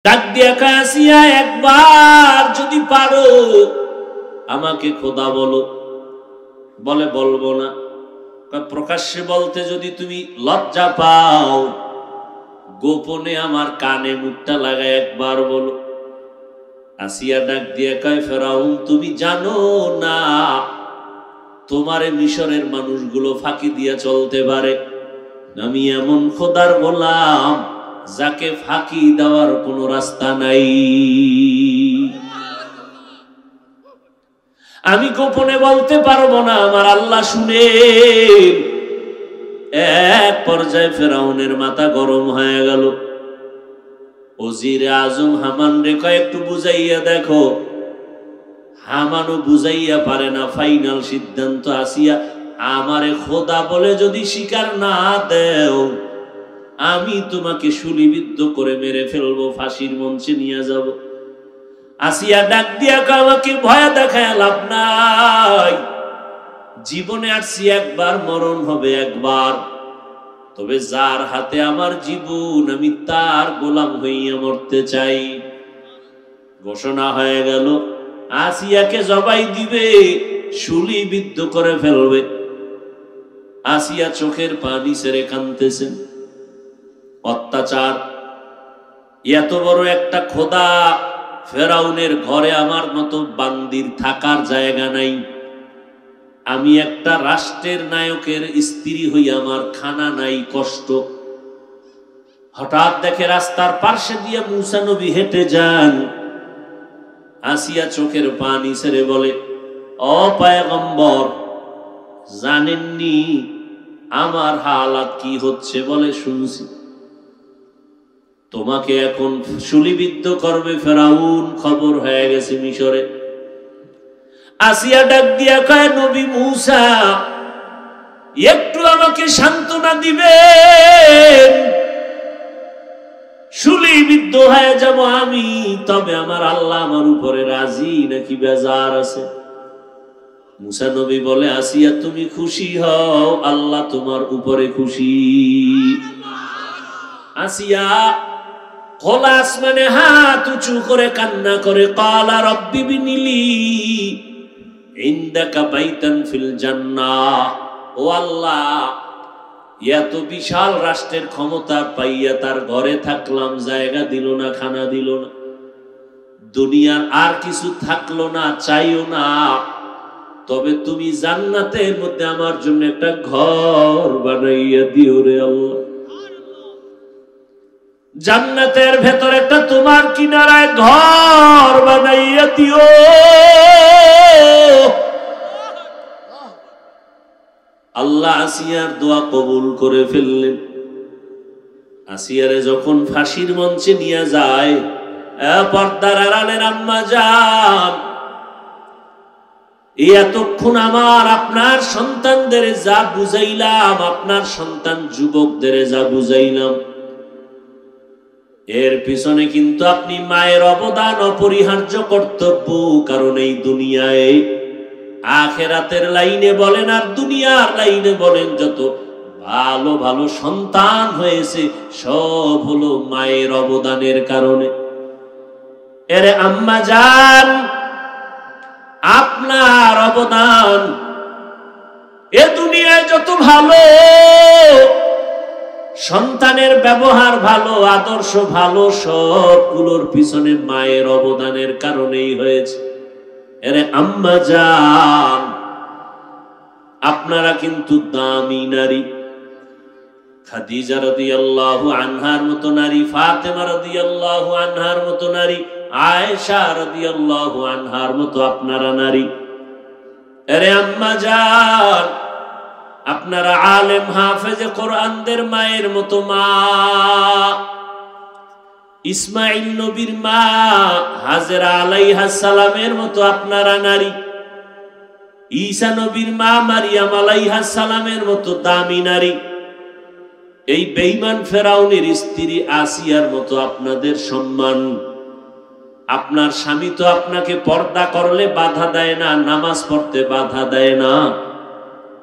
ডাক দিয়া কয়, আসিয়া একবার যদি পারো আমাকে খোদা বলো। বলে বলবো না। প্রকাশ্যে বলতে যদি তুমি লজ্জা পাও, গোপনে আমার কানে মুখটা লাগায় একবার বলো। আসিয়া ডাক দিয়া কয়, ফেরাউন তুমি জানো না তোমারে মিশরের মানুষগুলো ফাঁকি দিয়া চলতে পারে। আমি এমন খোদার গোলাম যাকে ফাঁকি দেওয়ার কোনো রাস্তা নাই। আমি গোপনে বলতে পারবো না, আমার আল্লাহ শুনে। এক পর্যায়ে ফেরাউনের মাথা গরম হয়ে গেল। ওজিরে আজম হামান রে কয়, একটু বুঝাইয়া দেখো। হামানও বুঝাইয়া পারে না। ফাইনাল সিদ্ধান্ত, আসিয়া আমারে খোদা বলে যদি স্বীকার না দেও, আমি তোমাকে শুলিবিদ্ধ করে মেরে ফেলবো, ফাঁসির মঞ্চে নিয়ে যাব। আসিয়া ডাক দিয়া কয়, আমাকে ভয় দেখায় লাভ নাই। জীবনে আসছি একবার, মরণ হবে একবার। তবে যার হাতে আমার জীবন, আমি তার গোলাম হইয়া মরতে চাই। ঘোষণা হয়ে গেল, আসিয়াকে জবাই দিবে, শুলিবিদ্ধ করে ফেলবে। আসিয়া চোখের পানি ছেড়ে কাঁদতেছেন। অত্যাচার, এত বড় একটা খোদা ফেরাউনের ঘরে আমার মতো বান্দির থাকার জায়গা নাই। আমি একটা রাষ্ট্রের নায়কের স্ত্রী হই, আমার খানা নাই, কষ্ট। হঠাৎ দেখে রাস্তার পার্শ্বে দিয়ে মুসা নবী হেঁটে যান। আসিয়া চোখের পানি ছেড়ে বলে, ও পয়গম্বর, জানেননি আমার হালাত কি হচ্ছে? বলে, শুনছি। তোমাকে এখন শুলিবিদ্ধ করবে ফেরাউন, খবর হয়ে গেছে মিশরে। আসিয়া ডাক দিয়া কয়, নবী মুসা, একটু আমাকে সান্ত্বনা দিবেন। শুলিবিদ্ধ হয়ে যাব আমি, তবে আমার আল্লাহ আমার উপরে রাজি নাকি বেজার আছে? মুসা নবী বলে, আসিয়া তুমি খুশি হও, আল্লাহ তোমার উপরে খুশি। আসিয়া খোলা আসমানে হাত উঁচু করে কান্না করে, ক্বালা রব্বি বিনিলি ইনদাকা বাইতান ফিল জান্নাহ। ও আল্লাহ, এত বিশাল রাষ্ট্রের ক্ষমতা পাইয়া তার ঘরে থাকলাম, জায়গা দিল না, খানা দিল না, দুনিয়ার আর কিছু থাকলো না, চাইও না। তবে তুমি জান্নাতের মধ্যে আমার জন্য একটা ঘর বানাইয়া দিও রে আল্লাহ। জান্নাতের ভেতর একটা তোমার কিনারায় ঘর বানাইয়া দিও। আল্লাহ আসিয়ার দোয়া কবুল করে ফেললেন। আসিয়ারে যখন ফাঁসির মঞ্চে নিয়ে যায়, পর্দার আড়ালের আম্মা যান, এতক্ষণ আমার আপনার সন্তানদের যা বুঝাইলাম, আপনার সন্তান যুবকদের যা বুঝাইলাম, এর পিছনে কিন্তু আপনি মায়ের অবদান অপরিহার্য কর্তব্য। কারণ এই দুনিয়ায়, আখিরাতের লাইনে বলেন আর দুনিয়ার লাইনে বলেন, যত ভালো ভালো সন্তান হয়েছে সব হলো মায়ের অবদানের কারণে। এরে আম্মা জান, আপনার অবদান এ দুনিয়ায় যত ভালো, সন্তানের ব্যবহার ভালো, আদর্শ ভালো, সবগুলোর পিছনে মায়ের অবদানের কারণেই হয়েছে। এরে আম্মা জান, আপনারা কিন্তু দামি নারী। খাদিজা রাদিয়াল্লাহু আনহার মতো নারী, ফাতেমা রাদিয়াল্লাহু আনহার মতো নারী, আয়েশা রাদিয়াল্লাহু আনহার মতো আপনারা নারী। আরে আম্মা জান, আপনারা আলেম হাফেজে কোরআনদের মায়ের মতো মা। ইসমাইল নবীর মা হাজেরা আলাইহিস সালামের মতো আপনারা নারী। ঈসা নবীর মা মারিয়াম আলাইহিস সালামের মতো দামি নারী। এই বেঈমান ফেরাউনের স্ত্রী আসিয়ার মতো আপনাদের সম্মান। আপনার স্বামী তো আপনাকে পর্দা করলে বাধা দেয় না, নামাজ পড়তে বাধা দেয় না।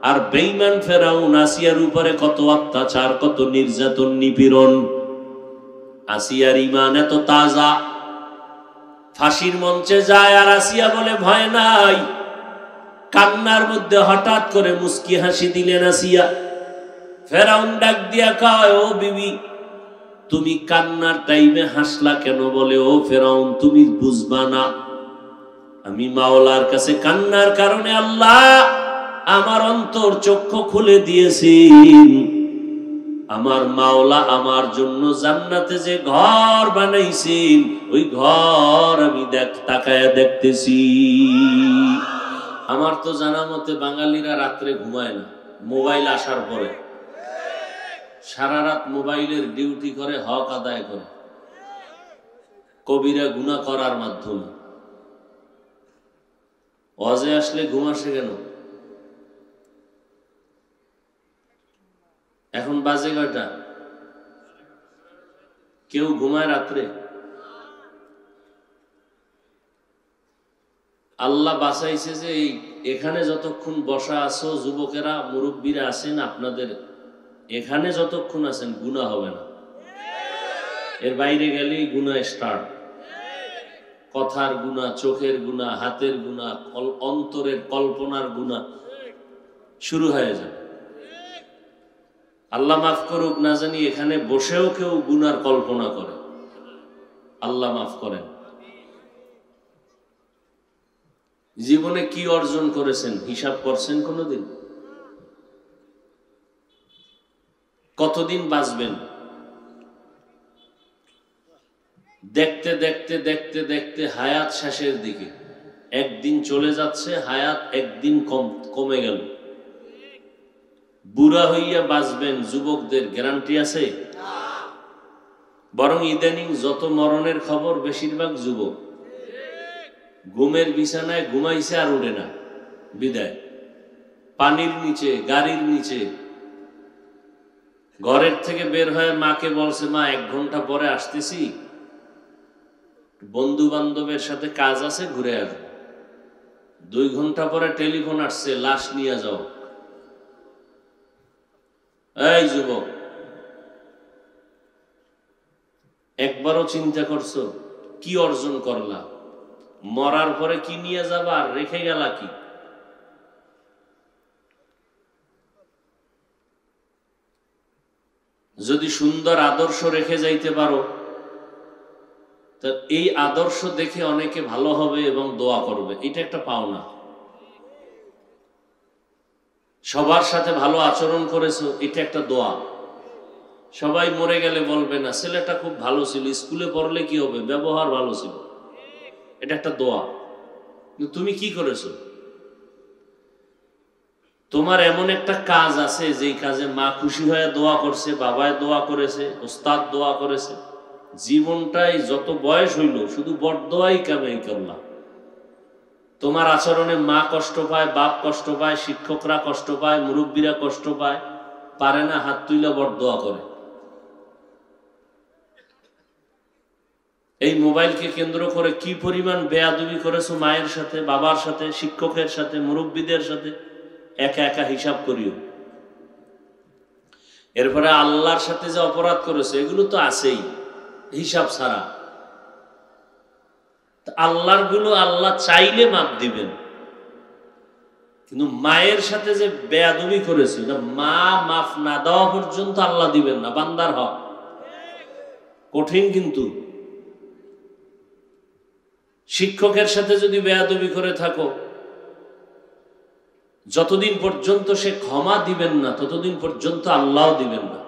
আর বেঈমান ফেরাউন আসিয়ার উপরে কত অত্যাচার, কত নির্যাতন, নিপীড়ন। আসিয়ার ঈমান এত তাজা, ফাঁসির মঞ্চে যায় আর আসিয়া বলে ভয় নাই। কান্নার মধ্যে হঠাৎ করে মুস্কি হাসি দিলেন আসিয়া। ফেরাউন ডাক দিয়া কয়, ও বিবি, তুমি কান্নার টাইমে হাসলা কেন? বলে, ও ফেরাউন, তুমি বুঝবা না, আমি মাওলার কাছে কান্নার কারণে আল্লাহ আমার অন্তর চক্ষু খুলে দিয়েছি। আমার মাওলা আমার জন্য জান্নাতে যে ঘর বানাইছেন, ওই ঘর আমি তাকায়া দেখতেছি। আমার তো জানা মতে বাঙালিরা রাত্রে ঘুমায় না, মোবাইল আসার পরে সারা রাত মোবাইলের ডিউটি করে, হক আদায় করে, কবিরা গুনাহ করার মাধ্যমে। ওয়াজে আসলে ঘুম আসে কেন? এখন বাজে কয়টা? কেউ ঘুমায় রাত্রে? আল্লাহ বাঁচাইছে যে এখানে যতক্ষণ বসা আছো, যুবকেরা মুরব্বীরা আছেন, আপনাদের এখানে যতক্ষণ আছেন গুনাহ হবে না। এর বাইরে গেলেই গুনাহ স্টার্ট। কথার গুনাহ, চোখের গুনাহ, হাতের গুনাহ, অন্তরের কল্পনার গুনাহ শুরু হয়ে যাবে। আল্লাহ মাফ করুক, না জানি এখানে বসেও কেউ গুনার কল্পনা করে। আল্লাহ মাফ করেন। জীবনে কি অর্জন করেছেন হিসাব করছেন কোনোদিন? কতদিন বাঁচবেন? দেখতে দেখতে দেখতে দেখতে হায়াত শেষের দিকে, একদিন চলে যাচ্ছে, হায়াত একদিন কমে গেল। বুড়া হইয়া বাঁচবেন, যুবকদের গ্যারান্টি আছে? বরং ইদানিং যত মরণের খবর বেশিরভাগ যুবক। ঘুমের বিছানায় ঘুমাইছে আর উঠে না, বিদায়। পানির নিচে, গাড়ির নিচে, ঘরের থেকে বের হয়ে মাকে বলছে, মা 1 ঘন্টা পরে আসতেছি, বন্ধু বান্ধবের সাথে কাজ আছে, ঘুরে আসবো। 2 ঘন্টা পরে টেলিফোন আসছে, লাশ নিয়ে যাও। এই যুবক, একবারও চিন্তা করছো কি অর্জন করলা? মরার পরে কি নিয়ে যাবা আর রেখে গেলা কি? যদি সুন্দর আদর্শ রেখে যাইতে পারো, তা এই আদর্শ দেখে অনেকে ভালো হবে এবং দোয়া করবে, এটা একটা পাওনা। সবার সাথে ভালো আচরণ করেছো, এটা একটা দোয়া। সবাই মরে গেলে বলবে না ছেলেটা খুব ভালো ছিল, স্কুলে পড়লে কি হবে, ব্যবহার ভালো ছিল, এটা একটা দোয়া। কিন্তু তুমি কি করেছো? তোমার এমন একটা কাজ আছে যেই কাজে মা খুশি হয়ে দোয়া করছে, বাবায় দোয়া করেছে, ওস্তাদ দোয়া করেছে। জীবনটাই যত বয়স হইল শুধু বড়দোয়াই কামাই করলাম। তোমার আচরণে মা কষ্ট পায়, বাপ কষ্ট পায়, শিক্ষকরা কষ্ট পায়, মুরব্বীরা কষ্ট পায়, পারে না হাত তুইলা বড়দোয়া করে। এই মোবাইলকে কেন্দ্র করে কি পরিমাণ বেয়াদবি করেছো মায়ের সাথে, বাবার সাথে, শিক্ষকের সাথে, মুরব্বীদের সাথে, একা একা হিসাব করিও। এরপরে আল্লাহর সাথে যে অপরাধ করেছে এগুলো তো আছেই, হিসাব ছাড়া। আল্লাহর গুলো আল্লাহ চাইলে মাপ দিবেন, কিন্তু মায়ের সাথে যে বেয়াদবি করেছে না, মা মাফ না দেওয়া পর্যন্ত আল্লাহ দিবেন না। বান্দার হক কঠিন। কিন্তু শিক্ষকের সাথে যদি বেয়াদবি করে থাকো, যতদিন পর্যন্ত সে ক্ষমা দিবেন না ততদিন পর্যন্ত আল্লাহ দিবেন না।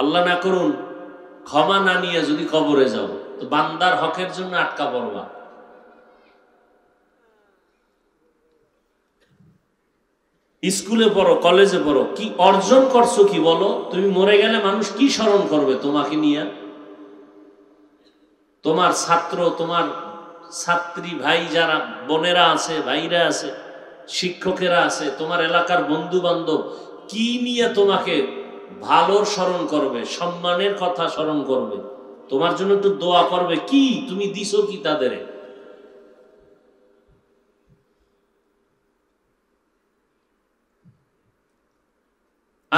আল্লাহ না করুন ক্ষমা না নিয়ে যদি কবরে যাও, তো বান্দার হকের জন্য আটকা পড়বা। স্কুলে পড়ো, কলেজে পড়ো, কি অর্জন করছো কি বলো? তুমি মরে গেলে মানুষ কি স্মরণ করবে তোমাকে নিয়ে? তোমার ছাত্র, তোমার ছাত্রী ভাই, যারা বোনেরা আছে, ভাইরা আছে, শিক্ষকেরা আছে, তোমার এলাকার বন্ধু বান্ধব কি নিয়ে তোমাকে ভালোর স্মরণ করবে, সম্মানের কথা স্মরণ করবে, তোমার জন্য একটু দোয়া করবে? কি তুমি দিছো কি তাদের?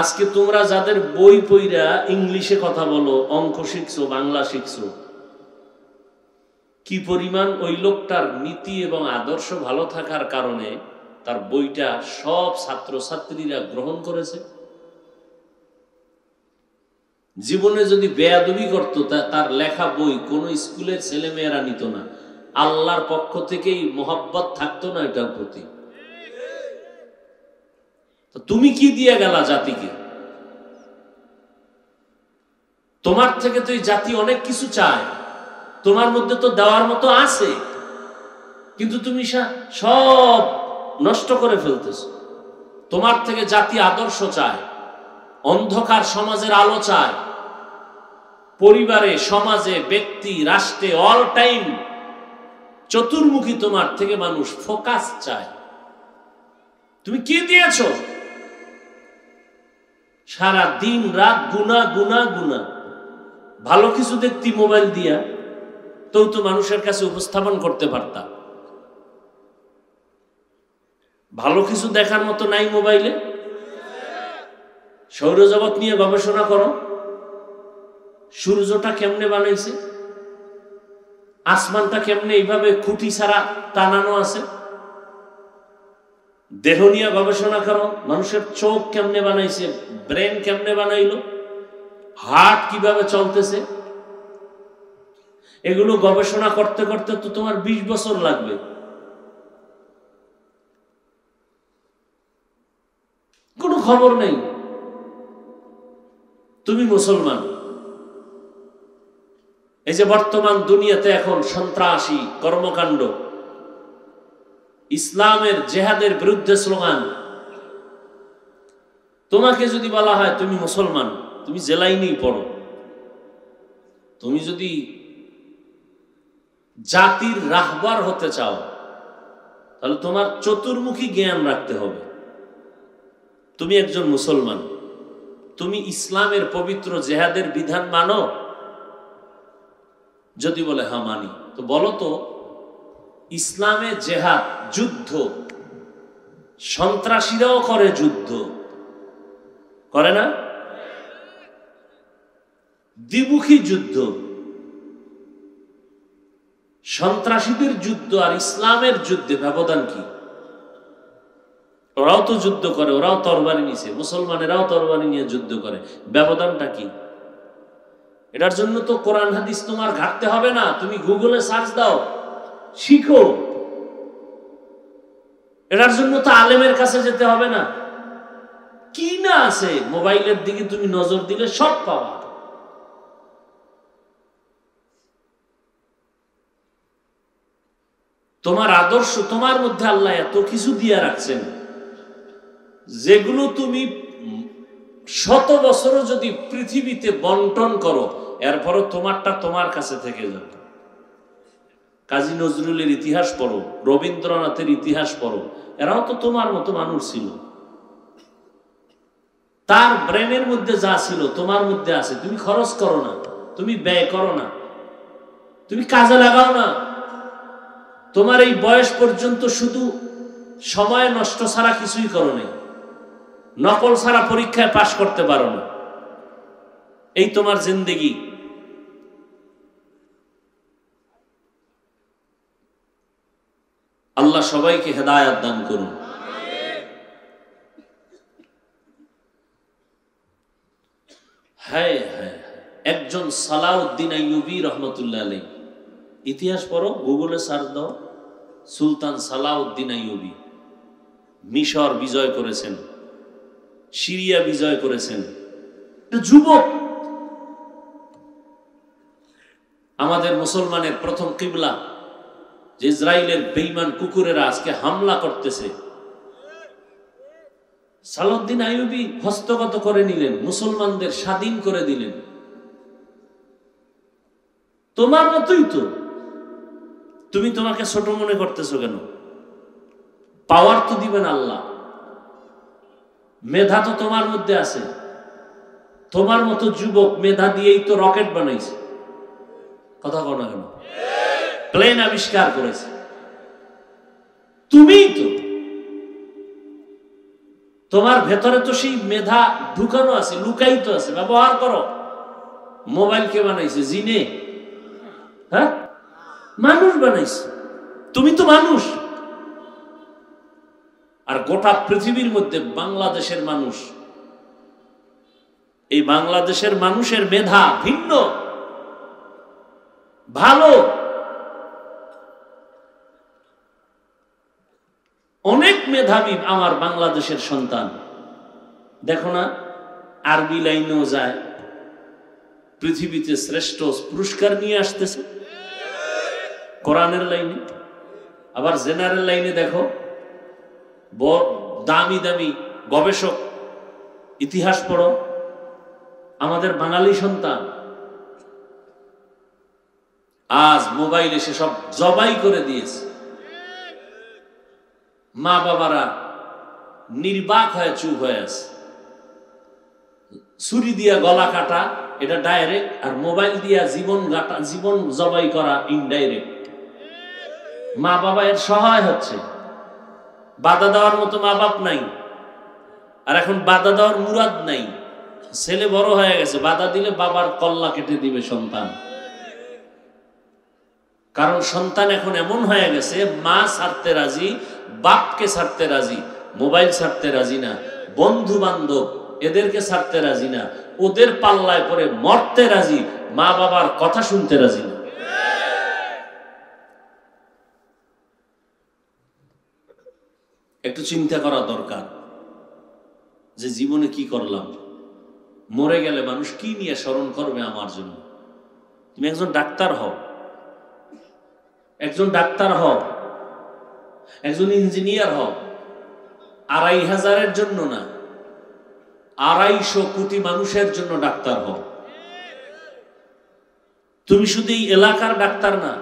আজকে তোমরা যাদের বই পইরা ইংলিশে কথা বলো, অঙ্ক শিখছো, বাংলা শিখছো, কি পরিমাণ ওই লোকটার নীতি এবং আদর্শ ভালো থাকার কারণে তার বইটা সব ছাত্রছাত্রীরা গ্রহণ করেছে। জীবনে যদি বেয়াদবি করত, তার লেখা বই কোন স্কুলের ছেলে মেয়েরা নিত না। আল্লাহর পক্ষ থেকেই মোহাব্বত থাকতো না এটার প্রতি। তুমি কি দিয়ে গেলা জাতিকে? তোমার থেকে তো এই জাতি অনেক কিছু চায়, তোমার মধ্যে তো দেওয়ার মতো আছে, কিন্তু তুমি সব নষ্ট করে ফেলতেছ। তোমার থেকে জাতি আদর্শ চায়, অন্ধকার সমাজের আলো চায়, পরিবারে, সমাজে, ব্যক্তি, রাষ্ট্রে অল টাইম চতুর্মুখী তোমার থেকে মানুষ ফোকাস চায়। তুমি কি দিয়েছ? সারা দিন রাত গুনা গুনা গুনা। ভালো কিছু দেখতি মোবাইল দিয়া, তো মানুষের কাছে উপস্থাপন করতে পারতা। ভালো কিছু দেখার মতো নাই মোবাইলে। সৌরজগৎ নিয়ে গবেষণা করো, সূর্যটা কেমনে বানাইছে, আসমানটা কেমনে এইভাবে খুঁটি ছাড়া টানানো আছে। দেহ নিয়ে গবেষণা করো, মানুষের চোখ কেমনে বানাইছে, ব্রেন কেমনে বানাইলো, হার্ট কিভাবে চলতেছে। এগুলো গবেষণা করতে করতে তো তোমার 20 বছর লাগবে। কোনো খবর নেই। তুমি মুসলমান, এই যে বর্তমান দুনিয়াতে এখন সন্ত্রাসী কর্মকাণ্ড, ইসলামের জেহাদের বিরুদ্ধে স্লোগান, তোমাকে যদি বলা হয় তুমি মুসলমান, তুমি যে লাইনেই পড়ো, তুমি যদি জাতির রাহবার হতে চাও, তাহলে তোমার চতুর্মুখী জ্ঞান রাখতে হবে। তুমি একজন মুসলমান, তুমি ইসলামের পবিত্র জেহাদের বিধান মানো? যদি বলে হ্যাঁ মানি, তো বলো তো ইসলামে জেহাদ, যুদ্ধ, সন্ত্রাসীরাও করে যুদ্ধ, করে না? দ্বিমুখী যুদ্ধ, সন্ত্রাসীদের যুদ্ধ আর ইসলামের যুদ্ধে ব্যবধান কি? ওরাও তো যুদ্ধ করে, ওরাও তরবারি নিছে, মুসলমানেরাও তরবারি নিয়ে যুদ্ধ করে, ব্যবধানটা কি? এটার জন্য তো কোরআন হাদিস তোমার ঘাটতে হবে না, তুমি গুগলে সার্চ দাও, শিখো। এটার জন্য তো আলেমের কাছে যেতে হবে না। কি না আছে মোবাইলের দিকে তুমি নজর দিলে সব পাবা। তোমার আদর্শ, তোমার মধ্যে আল্লাহ এত কিছু দিয়ে রাখছেন, যেগুলো তুমি 100 বছরও যদি পৃথিবীতে বন্টন করো, এরপরও তোমারটা তোমার কাছে থেকে যাবে। কাজী নজরুলের ইতিহাস পড়ো, রবীন্দ্রনাথের ইতিহাস পড়ো, এরাও তো তোমার মতো মানুষ ছিল। তার ব্রেনের মধ্যে যা ছিল তোমার মধ্যে আছে। তুমি খরচ করো না, তুমি ব্যয় করো না, তুমি কাজে লাগাও না। তোমার এই বয়স পর্যন্ত শুধু সময় নষ্ট ছাড়া কিছুই করো নাই, নকল ছাড়া পরীক্ষায় পাশ করতে পারো না। এই তোমার জিন্দেগি। আল্লাহ সবাইকে হেদায়েত দান করুন। হ্যাঁ হ্যাঁ, একজন সালাউদ্দিন আইয়ুবী রহমতুল্লাহ আলাইহি, ইতিহাস পড়ো, গুগলে সার্চ দাও, সুলতান সালাউদ্দিন আইয়ুবী মিশর বিজয় করেছেন, সিরিয়া বিজয় করেছেন, যুবক। আমাদের মুসলমানের প্রথম কিবলা, যে ইসরায়েলের বেঈমান কুকুরেরা আজকে হামলা করতেছে, সালাউদ্দিন আইয়ুবী হস্তগত করে নিলেন, মুসলমানদের স্বাধীন করে দিলেন। তোমার মতোই তো। তুমি তোমাকে ছোট মনে করতেছো কেন? পাওয়ার তো দিবেন আল্লাহ, মেধা তো তোমার মধ্যে আছে। তোমার মতো যুবক মেধা দিয়েই তো রকেট বানাইছে, কথা কও না কেন? প্লেন আবিষ্কার করেছে, তুমিই তো। তোমার ভেতরে তো সেই মেধা ঢুকানো আছে, লুকায়িত আছে, ব্যবহার করো। মোবাইল কে বানাইছে? জিনে? হ্যাঁ, মানুষ বানাইছে। তুমি তো মানুষ। আর গোটা পৃথিবীর মধ্যে বাংলাদেশের মানুষ, এই বাংলাদেশের মানুষের মেধা ভিন্ন, ভালো। অনেক মেধাবী আমার বাংলাদেশের সন্তান। দেখো না, আরবি লাইনেও যায়, পৃথিবীতে শ্রেষ্ঠ পুরস্কার নিয়ে আসতেছে কোরআনের লাইনে। আবার জেনারেল লাইনে দেখো, দামি দামি গবেষক, ইতিহাস পড়ো, আমাদের বাঙালি সন্তান। আজ মোবাইল এসে সব জবাই করে দিয়েছে। মা বাবারা নির্বাক হয়ে চুপ হয়ে আছে। ছুরি দিয়া গলা কাটা এটা ডাইরেক্ট, আর মোবাইল দিয়া জীবন জবাই করা ইনডাইরেক্ট। মা বাবা এর সহায় হচ্ছে, বাধা দেওয়ার মতো মা বাপ নাই। আর এখন বাধা দেওয়ার মুরাদ নাই। ছেলে বড় হয়ে গেছে, বাধা দিলে বাবার কল্লা কেটে দিবে সন্তান। কারণ সন্তান এখন এমন হয়ে গেছে, মা ছাড়তে রাজি, বাপকে ছাড়তে রাজি, মোবাইল ছাড়তে রাজি না, বন্ধু বান্ধব এদেরকে ছাড়তে রাজি না, ওদের পাল্লায় পরে মরতে রাজি, মা বাবার কথা শুনতে রাজি না। একটু চিন্তা করা দরকার যে জীবনে কি করলাম, মরে গেলে মানুষ কি নিয়ে স্মরণ করবে আমার জন্য। তুমি একজন ডাক্তার হও, একজন ডাক্তার হও, একজন ইঞ্জিনিয়ার হও, ২৫০০০-এর জন্য না, ২৫০ কোটি মানুষের জন্য ডাক্তার হও। তুমি শুধু এই এলাকার ডাক্তার না,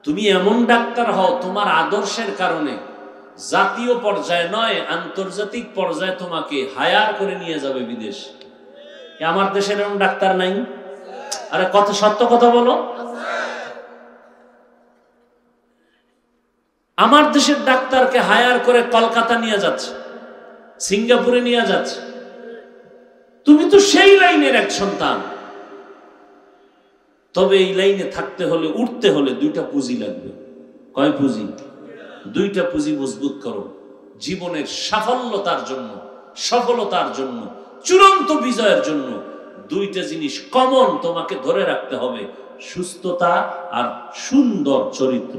তুমি এমন ডাক্তার হও তোমার আদর্শের কারণে জাতীয় পর্যায়ে নয়, আন্তর্জাতিক পর্যায়ে তোমাকে হায়ার করে নিয়ে যাবে বিদেশ। আমার দেশের এমন ডাক্তার নাই? আরে কথা, সত্য কথা বলো। আমার দেশের ডাক্তারকে হায়ার করে কলকাতা নিয়ে যাচ্ছে, সিঙ্গাপুরে নিয়ে যাচ্ছে। তুমি তো সেই লাইনের এক সন্তান। তবে এই লাইনে থাকতে হলে, উঠতে হলে দুইটা পুঁজি লাগবে। কয় পুঁজি? দুইটা পুঁজি মজবুত করো। জীবনের সাফল্যতার জন্য, সফলতার জন্য, চূড়ান্ত বিজয়ের জন্য দুইটা জিনিস কমন তোমাকে ধরে রাখতে হবে: সুস্থতা আর সুন্দর চরিত্র।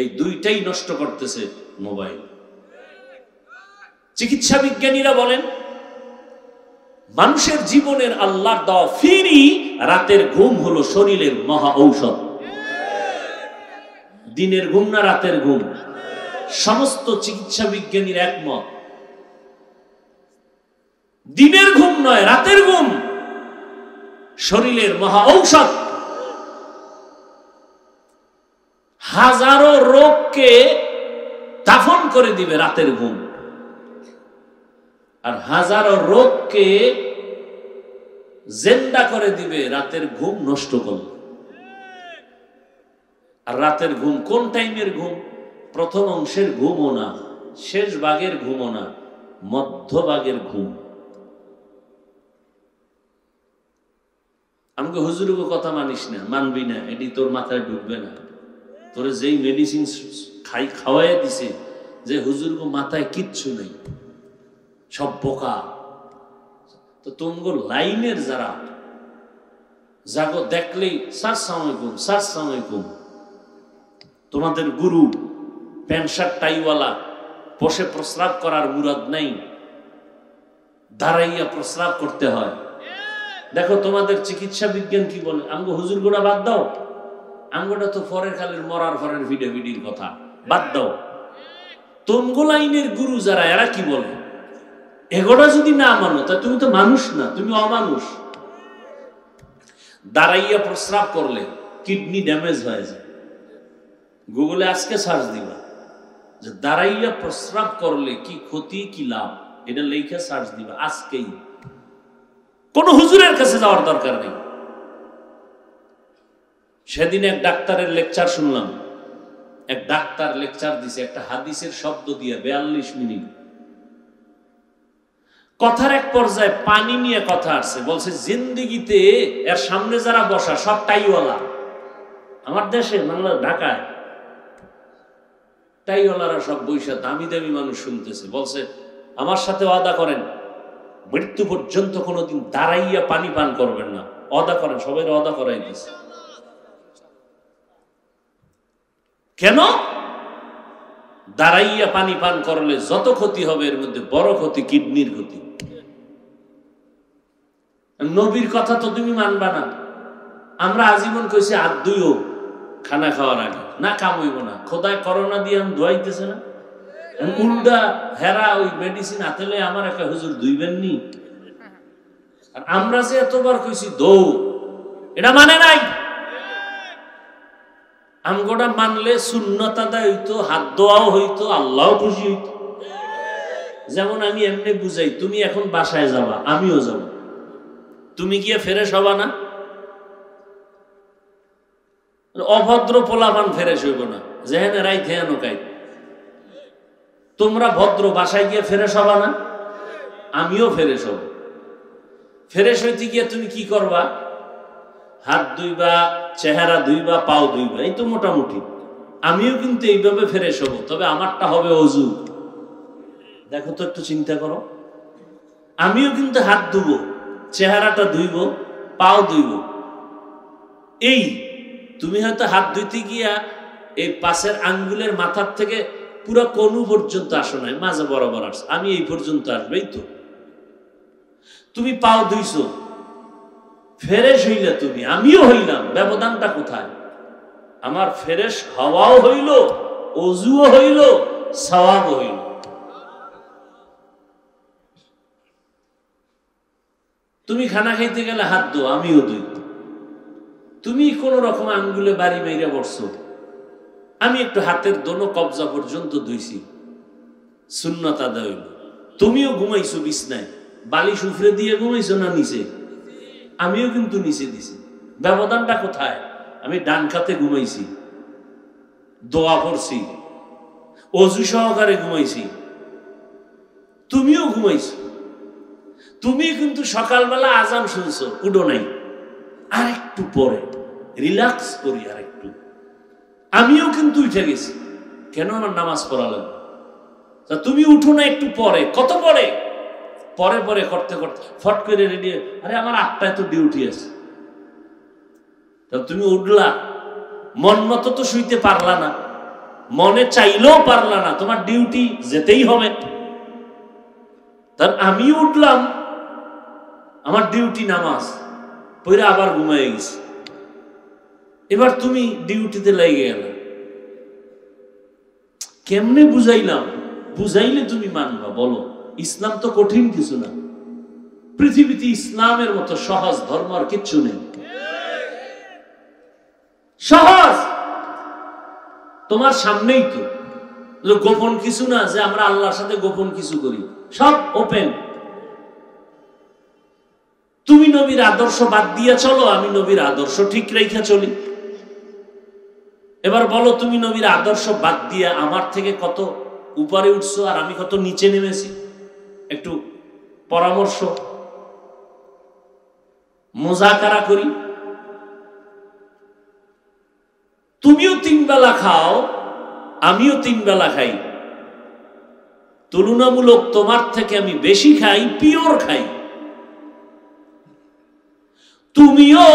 এই দুইটাই নষ্ট করতেছে মোবাইল। চিকিৎসা বিজ্ঞানীরা বলেন, মানুষের জীবনের আল্লাহর দেওয়া ফিরি রাতের ঘুম হলো শরীরের মহা ঔষধ। দিনের ঘুম না রাতের ঘুম? সমস্ত চিকিৎসা বিজ্ঞানীর একমত, দিনের ঘুম নয়, রাতের ঘুম শরীরের মহা ঔষধ। হাজারো রোগকে দাফন করে দিবে রাতের ঘুম, আর হাজারো রোগকে জিন্দা করে দিবে রাতের ঘুম নষ্ট করলে। আর রাতের ঘুম কোন টাইমের ঘুম? প্রথম অংশের ঘুমও না, শেষ ভাগের ঘুমও না, মধ্যভাগের ঘুম। আমাকে হুজুরকে কথা মানিস না, মানবি না, এটি তোর মাথায় ঢুকবে না। তোরে যেই মেডিসিন খাওয়াই দিছে, যে হুজুরকে মাথায় কিচ্ছু নেই, সব বোকা। তো তুমগো লাইনের যারা জাগো দেখলেই সার সালামালাইকুম, সার সালামালাইকুম, তোমাদের গুরু প্যান্ট শার্ট টাইওয়ালা, বসে প্রস্রাব করার মুরাদ নাই, দাঁড়াইয়া প্রস্রাব করতে হয়। দেখো তোমাদের চিকিৎসা বিজ্ঞান কি বলে, আমগো হুজুর গোড়া বাদ দাও, আমগোটা তো ফরের খালের মরার ফরের ভিডিওর কথা বাদ দাও। তুমগো লাইনের গুরু যারা, এরা কি বলে? এগোটা যদি না মানো তা তুমি তো মানুষ না, তুমি অমানুষ। দাঁড়াইয়া প্রস্রাব করলে কিডনি ড্যামেজ হয়ে যায়। গুগলে আজকে সার্চ দিবা যে দাঁড়াইয়া প্রস্রাব করলে কি ক্ষতি কি লাভ, এটা লেখা সার্চ দিবা আজকেই। কোন হুজুরের কাছে যাওয়ার দরকার নেই। সেদিন এক ডাক্তারের লেকচার শুনলাম, এক ডাক্তার লেকচার দিছে একটা হাদিসের শব্দ দিয়ে 42 মিনিট। কথার এক পর্যায়ে পানি নিয়ে কথা আসছে, বলছে জিন্দিগিতে এর সামনে যারা বসা সব টাইওয়ালা। আমার দেশে বাংলা ঢাকায় টাইওয়ালারা সব বৈশা দামি দামি মানুষ শুনতেছে। বলছে আমার সাথে ওয়াদা করেন মৃত্যু পর্যন্ত কোনোদিন দাঁড়াইয়া পানি পান করবেন না, ওয়াদা করেন। সবাই ওয়াদা করাই দিছে। কেন? দাঁড়াইয়া পানি পান করলে যত ক্ষতি হবে এর মধ্যে বড় ক্ষতি কিডনির ক্ষতি। নবীর কথা তো তুমি মানবা না। আমরা আজীবন কইছি হাত ধুইও খানা খাওয়ার আগে, না কাম হইব না। খোদায় করোনা দিয়ে আমি ধোয়াইতেছে না, উল্টা হেরা ওই মেডিসিন হাতে লয়ে আমার একটা হুজুর ধুইবেন নি। আর আমরা যে এতবার কইছি দৌ, এটা মানে নাই। আমগোটা মানলে সুন্নত আদায় হইতো, হাত দোয়াও হইতো, আল্লাহ খুশি হইতো। যেমন আমি এমনি বুঝাই, তুমি এখন বাসায় যাবা, আমিও যাব, তুমি গিয়ে ফ্রেশ হবা না? অভদ্র পোলাপান ফ্রেশ হইব না, যেহেন রাই থেন কাই। তোমরা ভদ্র, বাসায় গিয়ে ফ্রেশ হবা না? আমিও ফ্রেশ হব। ফ্রেশ হইতে গিয়ে তুমি কি করবা? হাত ধুইবা, চেহারা ধুইবা, পাও ধুইবা, এই তো মোটামুটি। আমিও কিন্তু এইভাবে ফ্রেশ হব, তবে আমারটা হবে অজু। দেখো তো, একটু চিন্তা করো। আমিও কিন্তু হাত ধুবো, চেহারাটা ধুইব, পাও ধুইব। এই তুমি হয়তো হাত ধুইতে গিয়া এই পাশের আঙ্গুলের মাথার থেকে পুরো কনু পর্যন্ত আসো নাই, মাঝে বরাবর আসছো। আমি এই পর্যন্ত আসবেই তো। তুমি পাও ধুইছো, ফ্রেশ হইলে তুমি, আমিও হইলাম, ব্যবধানটা কোথায়? আমার ফ্রেশ হওয়াও হইল, অজুও হইল, সওয়াবও হইল। তুমি খানা খাইতে গেলে হাত ধো, আমিও ধুই। তুমি কোন রকম আঙ্গুলে বাড়ি মাইরা বসছো, আমি একটু হাতের দোনো কবজা পর্যন্ত ধুইছি, সুন্নত আদায় হইল। তুমিও ঘুমাইছো বিছনায়, বালিশ উফরে দিয়ে ঘুমাইছো না নিচে? আমিও কিন্তু নিচে দিছি। ব্যবধানটা কোথায়? আমি ডান কাতে ঘুমাইছি, দোয়া পড়ছি, অজু সহকারে ঘুমাইছি, তুমিও ঘুমাইছো। তুমি কিন্তু সকালবেলা আজান শুনছো, উঠো নাই, আর একটু পরে রিল্যাক্স করি আর একটু। আমিও কিন্তু উঠে গেছি, কেন? আমার নামাজ পড়া লাগবে। তা তুমি উঠো না একটু পরে, কত পরে? পরে পরে করতে করতে ফট করে রেডি, আরে আমার 8টায় তো ডিউটি আছে। তা তুমি উঠলা, মন মতো তো শুইতে পারলা না, মনে চাইলেও পারলা না, তোমার ডিউটি যেতেই হবে। তার আমি উঠলাম, আমার ডিউটি নামাজ পড়ে আবার ঘুমাই গেছি। এবার তুমি ডিউটিতে লেগে গেল। কেমনে বুঝাইলাম? বুঝাইলে তুমি মানবা? বলো। ইসলাম তো কঠিন কিছু না। পৃথিবীতে ইসলামের মতো সহজ ধর্ম আর কিচ্ছু নেই। সহজ, তোমার সামনেই তো। গোপন কিছু না যে আমরা আল্লাহর সাথে গোপন কিছু করি, সব ওপেন। তুমি নবীর আদর্শ বাদ দিয়ে চলো, আমি নবীর আদর্শ ঠিক রেখে চলি। এবার বলো, তুমি নবীর আদর্শ বাদ দিয়ে আমার থেকে কত উপরে উঠছো আর আমি কত নিচে নেমেছি? একটু পরামর্শ, মোজাকারা করি। তুমিও 3 বেলা খাও, আমিও 3 বেলা খাই। তুলনামূলক তোমার থেকে আমি বেশি খাই, পিওর খাই। তুমিও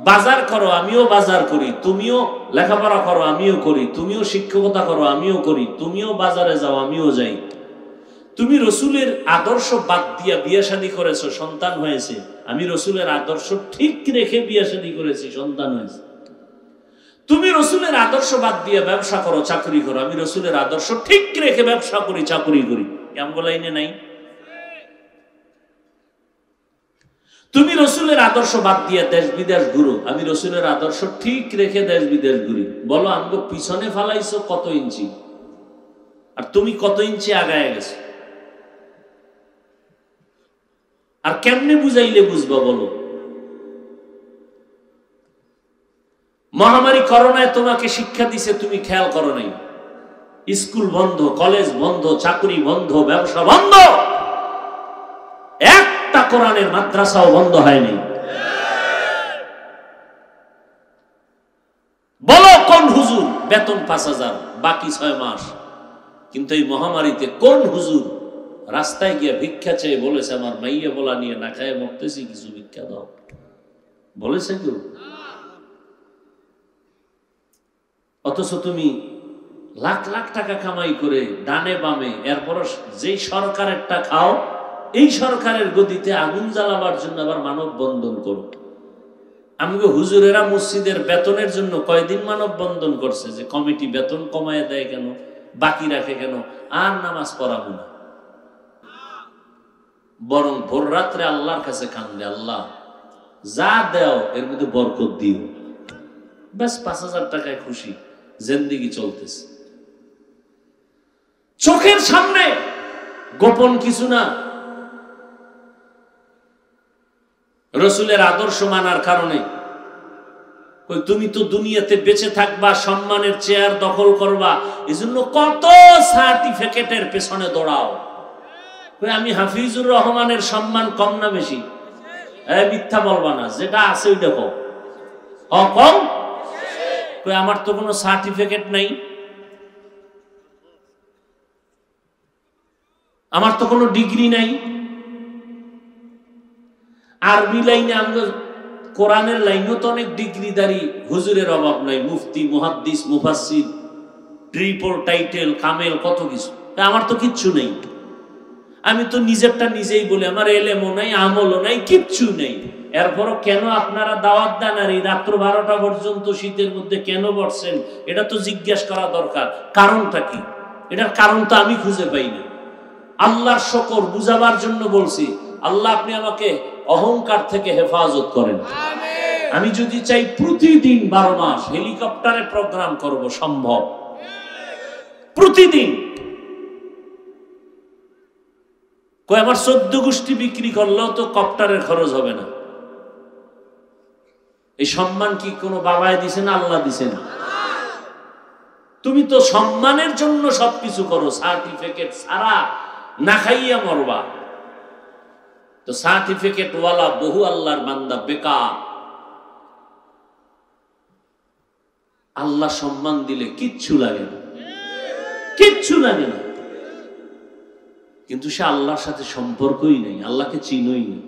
বাজার করো, আমিও বাজার করি। তুমিও লেখাপড়া করো, আমিও করি। তুমিও শিক্ষকতা করো, আমিও করি। তুমিও বাজারে যাও, আমিও যাই। তুমি রসুলের আদর্শ বাদ দিয়া বিয়ে শাদী করেছো, সন্তান হয়েছে। আমি রসুলের আদর্শ ঠিক রেখে বিয়ে শাদী করেছি, সন্তান হয়েছে। তুমি রসুলের আদর্শ বাদ দিয়ে ব্যবসা করো, চাকরি করো। আমি রসুলের আদর্শ ঠিক রেখে ব্যবসা করি, চাকরি করি। কেমন লাইনে নাই? তুমি রসুলের আদর্শ বাদ দিয়ে দেশ বিদেশ ঘুরো, আমি রসুলের আদর্শ ঠিক রেখে দেশ বিদেশ ঘুরি। বলো, আমাকে পিছনে ফালাইছো কত ইঞ্চি, আর তুমি কত ইঞ্চি আগায় গেছো? আর কেমনে বুঝাইলে বুঝবা? বলো। মহামারী করোনায় তোমাকে শিক্ষা দিছে, তুমি খেয়াল করো নাই। স্কুল বন্ধ, কলেজ বন্ধ, চাকরি বন্ধ, ব্যবসা বন্ধ, একটা কোরআনের মাদ্রাসাও বন্ধ হয়নি। বলো কোন হুজুর বেতন 5,000, বাকি 6 মাস? কিন্তু এই মহামারীতে কোন হুজুর রাস্তায় গিয়ে ভিক্ষা চেয়ে বলেছে আমার মাইয়া বলা নিয়ে না খায় মরতেছি, কিছু ভিক্ষা দাও? বলেছে কেউ? অথচ তুমি লাখ লাখ টাকা কামাই করে ডানে বামে, এরপর যেই সরকারেরটা খাও, এই সরকারের গদিতে আগুন জ্বালাবার জন্য আবার মানব বন্ধন করো। আমাকে হুজুরেরা মসজিদের বেতনের জন্য কয়দিন মানব বন্ধন করছে যে কমিটি বেতন কমায় দেয় কেন, বাকি রাখে কেন, আর নামাজ পড়াবো না। বরং ভোর রাত্রে আল্লাহর কাছে কান্দে, আল্লাহ যা দেও এর মধ্যে বরকত দিও। ব্যাস 5,000 টাকায় খুশি, জিন্দেগি চলতেছে। চোখের সামনে গোপন কিছু না। রসুলের আদর্শ মানার কারণে তুমি তো দুনিয়াতে বেঁচে থাকবা, সম্মানের চেয়ার দখল করবা, এজন্য কত সার্টিফিকেটের পেছনে দৌড়াও। আমি হাফিজুর রহমানের সম্মান কম না বেশি? মিথ্যা বলবা না, যেটা আছে ওইটা কম। কম? আমার তো কোনো সার্টিফিকেট নাই, আমার তো কোনো ডিগ্রি নাই। আরবি লাইনে আমরা, কোরআনের লাইনেও তো অনেক ডিগ্রিদারি হুজুরের অভাব নাই, মুফতি, মুহাদ্দিস, মুফাসসির, ট্রিপল টাইটেল, কামেল, কত কিছু। আমার তো কিচ্ছু নেই। আমি তো নিজেরটা নিজেই বলি, আমার এলেমও নাই, আমলও নাই, কিচ্ছু নেই। এরপরও কেন আপনারা দাওয়াত দেন আর এই রাত্র 12টা পর্যন্ত শীতের মধ্যে কেন বসছেন, এটা তো জিজ্ঞেস করা দরকার। কারণটা কি? এটার কারণ তো আমি খুঁজে পাই না। আল্লাহর শকর বুঝাবার জন্য বলছি, আল্লাহ আপনি আমাকে অহংকার থেকে হেফাজত করেন। আমি যদি চাই প্রতিদিন 12 মাস হেলিকপ্টারে প্রোগ্রাম করব, সম্ভব? প্রতিদিন কই আমার 14 গোষ্ঠী বিক্রি করলেও তো কপ্টারের খরচ হবে না। এই সম্মান কি কোনো বাবায় দিছে না আল্লাহ দিছেন? তুমি তো সম্মানের জন্য সবকিছু করো, সার্টিফিকেট ছাড়া না খাইয়া মরবা। তো সার্টিফিকেট ওয়ালা বহু আল্লাহর বান্দা বেকার। আল্লাহ সম্মান দিলে কিচ্ছু লাগে না, কিচ্ছু লাগে না, কিন্তু সে আল্লাহর সাথে সম্পর্কই নেই, আল্লাহকে চিনোই না।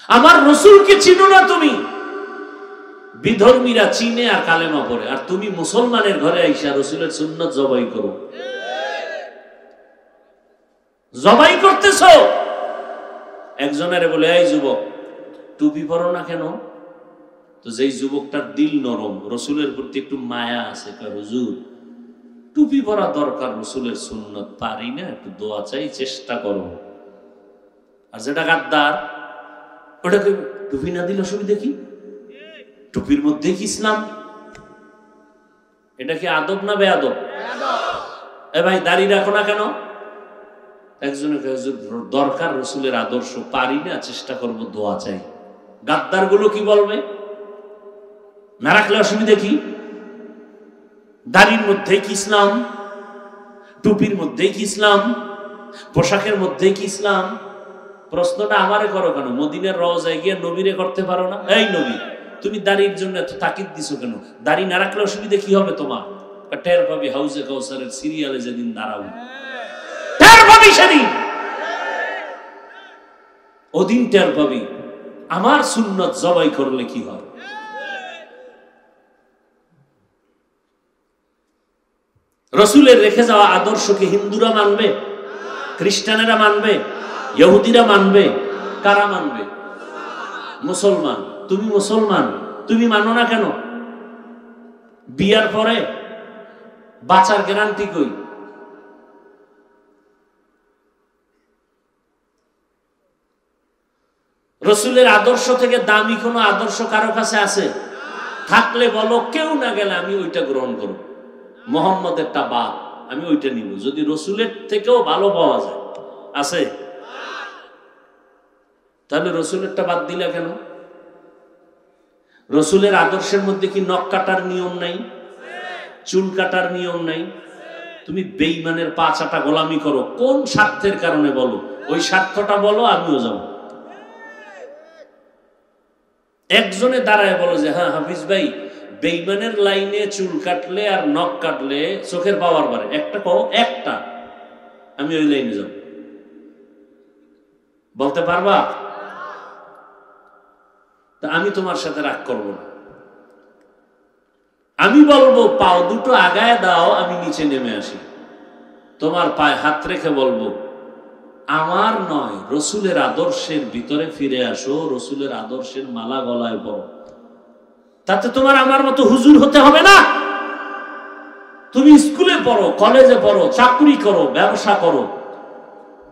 আমার রসুলকে চিনো না তুমি। বিধর্মীরা চিনে আর কালেমা পড়ে, আর তুমি মুসলমানের ঘরে আইসা রসুলের সুন্নাত জবাই করো। জবাই করতেছ। একজনের বলে, এই যুবক টুপি পরো না কেন? তো যেই যুবকটার দিল নরম, রসুলের প্রতি একটু মায়া আছে, হুজুর টুপি পরা দরকার, রসুলের সুন্নাত পারি না, একটু দোয়া চাই, চেষ্টা করো। আর যেটা গাদ্দার, ওটাকে টুপি না দিলে অসুবিধা কি? টুপির মধ্যে কি ইসলাম? এটা কি আদব না বেয়াদব? এ ভাই দাড়ি রাখো না কেন? একজনের দরকার রসুলের আদর্শ, পারি না, চেষ্টা করব, দোয়া চাই। গাদ্দার গুলো কি বলবে? না রাখলে অসুবিধা কি? দাড়ির মধ্যে কি ইসলাম? টুপির মধ্যে কি ইসলাম? পোশাকের মধ্যে কি ইসলাম? প্রশ্নটা আমারে করো কেন? মদিনার রওজায় গিয়ে নবীরে করতে পারো না? এই নবী, তুমি দাড়ির জন্য এত তাকিদ দিছো কেন? দাড়ি না রাখলে অসুবিধা কি হবে তোমার? টের পাবি হাউজে কাউসারের সিরিয়ালে যেদিন দাঁড়াবো, টের পাবি সেদিন, ওদিন টের পাবি আমার সুন্নত জবাই করলে কি হয়। রসুলের রেখে যাওয়া আদর্শকে হিন্দুরা মানবে, খ্রিস্টানেরা মানবে, ইহুদিরা মানবে, কারা মানবে? মুসলমান। তুমি মুসলমান, তুমি মানো না কেন? বিয়ার পরে বাঁচার গ্যারান্টি কই? রসুলের আদর্শ থেকে দামি কোনো আদর্শ কারো কাছে আছে? থাকলে বলো, কেউ না গেলে আমি ওইটা গ্রহণ করব। মোহাম্মদেরটা বাদ, আমি ওইটা নিব, যদি রসুলের থেকেও ভালো পাওয়া যায়। আছে? তাহলে রসুলেরটা বাদ দিলা কেন? রসুলের আদর্শের মধ্যে কি নখ কাটার নিয়ম নাই, চুল কাটার নিয়ম নাই? তুমি বেঈমানের পা চাটা গোলামি করো, কোন স্বার্থের কারণে বলো, ওই স্বার্থটা বলো, আমিও যাব। একজনে দাঁড়ায় বলো যে হ্যাঁ হাফিজ ভাই, বেঈমানের লাইনে চুল কাটলে আর নখ কাটলে চোখের পাওয়ার বাড়ে, একটা কও, একটা, আমি ওই লাইনে যাব। বলতে পারবা? তা আমি তোমার সাথে রাগ করব না। আমি বলবো পাও দুটো আগায় দাও, আমি নিচে নেমে আসি। তোমার পায়ে হাত রেখে বলবো আমার নয়, রসুলের আদর্শের ভিতরে ফিরে আসো, রসুলের আদর্শের মালা গলায় পড়ো। তাতে তোমার আমার মতো হুজুর হতে হবে না। তুমি স্কুলে পড়ো, কলেজে পড়ো, চাকরি করো, ব্যবসা করো,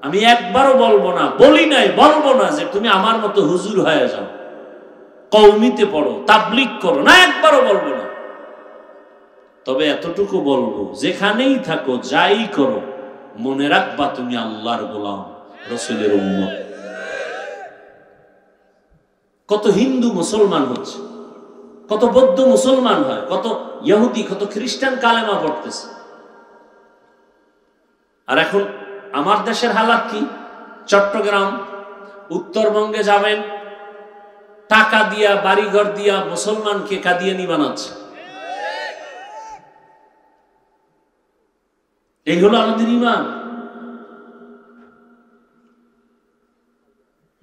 আমি একবারও বলবো না, বলি নাই, বলবো না যে তুমি আমার মতো হুজুর হয়ে যাও। কওমিতে পড়ো, তাবলীগ করো, না, একবারও বলবো না। তবে এতটুকু বলবো, যেখানেই থাকো, যাই করো, মনে রাখবা তুমি আল্লাহর গোলাম, রসুলের উম্মত। কত হিন্দু মুসলমান হচ্ছে, কত বৌদ্ধ মুসলমান হয়, কত ইহুদি, কত খ্রিস্টান কালেমা পড়তেছে। আর এখন আমার দেশের হালাত কি? চট্টগ্রাম, উত্তরবঙ্গে যাবেন, টাকা দিয়া, বাড়িঘর দিয়া মুসলমানকে কাদিয়ানি বানাচ্ছে। এই হলো আমাদের ঈমান।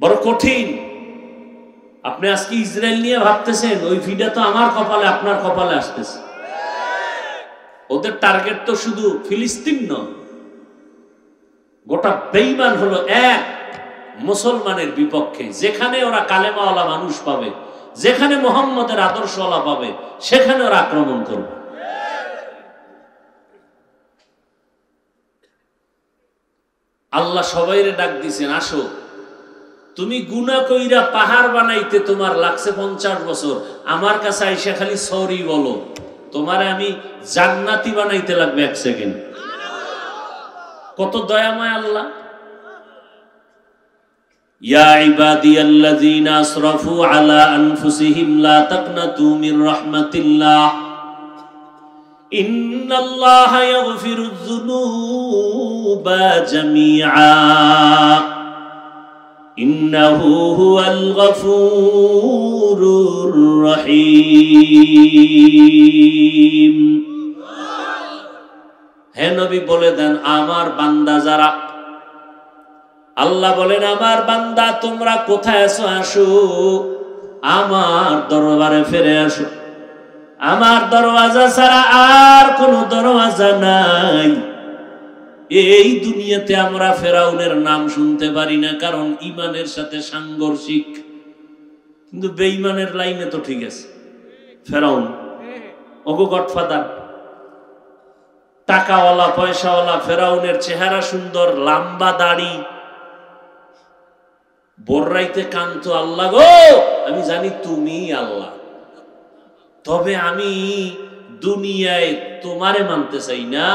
বড় কঠিন। আপনি আজকে ইসরায়েল নিয়ে ভাবতেছেন, ওই ভিডিও তো আমার কপালে, আপনার কপালে আসতেছে। ওদের টার্গেট তো শুধু ফিলিস্তিন নয়, গোটা বেঈমান হলো এক মুসলমানের বিপক্ষে। যেখানে ওরা কালেমাওয়ালা মানুষ পাবে, যেখানে মুহাম্মদের আদর্শওয়ালা পাবে, সেখানে ওরা আক্রমণ করবে। আল্লাহ সবাইরে ডাক দিছেন, আসো। তুমি গুনাহ কইরা পাহাড় বানাইতে তোমার লাগছে 50 বছর, আমার কাছে আইসা খালি সরি বলো, তোমারে আমি জান্নাতি বানাইতে লাগবে 1 সেকেন্ড। কত দয়াময় আল্লাহ। ইয়া ইবাদিয়াল্লাযীনা আসরাফু আলা আনফুসিহিম লা তাকনাতু মির রাহমাতিল্লাহ ইন্নাল্লাহা ইয়াগফিরুয যুনুবা জামিআ ইন্নাহু হুয়াল গফুরুর রহিম। হে নবী বলে দেন, আমার বান্দা যারা, আল্লাহ বলেন আমার বান্দা তোমরা কোথায় আছো, আসো আমার দরবারে ফিরে আসো। আমার দরওয়াজা ছাড়া আর কোনো দরওয়াজা নাই। এই দুনিয়াতে আমরা ফেরাউনের নাম শুনতে পারি না, কারণ ইমানের সাথে সাংঘর্ষিক। কিন্তু বেঈমানের লাইনে তো ঠিক আছে। ফেরাউন ওগো গডফাদার, টাকাওয়ালা, পয়সাওয়ালা। ফেরাউনের চেহারা সুন্দর, লম্বা দাড়ি, বর্রাইতে কান্ত, আল্লাহ গো আমি জানি তুমি আল্লাহ, তবে আমি দুনিয়ায় তোমারে মানতে চাই না,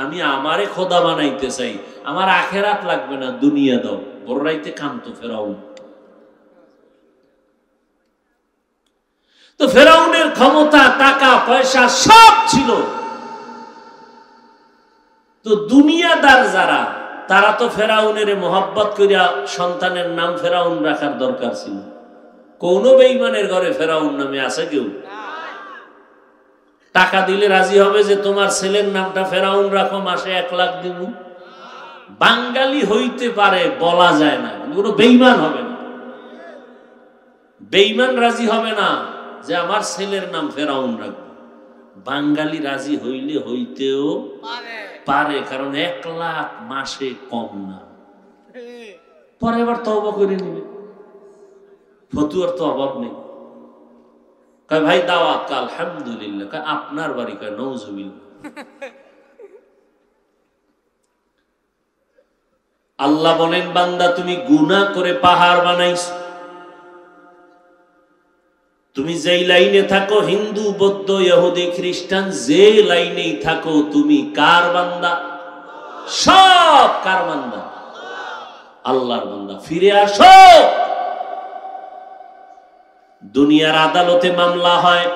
আমি আমারে খোদা বানাইতে চাই, আমার আখেরাত লাগবে না, দুনিয়া দাও। বর্রাইতে কান্ত ফেরাউন। তো ফেরাউনের ক্ষমতা, টাকা পয়সা সব ছিল। তো দুনিয়াদার যারা, তারা তো ফেরাউনের মোহাব্বত করিয়া সন্তানের নাম ফেরাউন রাখার দরকার ছিল। কোন বেঈমানের ঘরে ফেরাউন নামে আছে কেউ? টাকা দিলে রাজি হবে যে তোমার ছেলের নামটা ফেরাউন রাখো, মাসে 1 লাখ দিব? বাঙালি হইতে পারে, বলা যায় না, কোনো বেঈমান হবে না। বেঈমান রাজি হবে না যে আমার ছেলের নাম ফেরাউন রাখবো। বাঙালি রাজি হইলে হইতেও পারে, কারণ 1 লাখ মাসে কম না। পরে আবার তওবা করে নিবে, ফতুয়ার তো অভাব নেই। কয় ভাই দাওয়াত, কা আলহামদুলিল্লাহ। কয় আপনার বাড়ি? কয় নাউজুবিল্লাহ। আল্লাহ বলেন বান্দা তুমি গুনাহ করে পাহাড় বানাইছো। তুমি যেই লাইনে থাকো, হিন্দু, বৌদ্ধ, ইহুদি, খ্রিস্টান, যে লাইনেই থাকো, তুমি কার বান্দা? সব কার বান্দা? আল্লাহর বান্দা। ফিরে আসো, দুনিয়ার আদালতে মামলা হয়,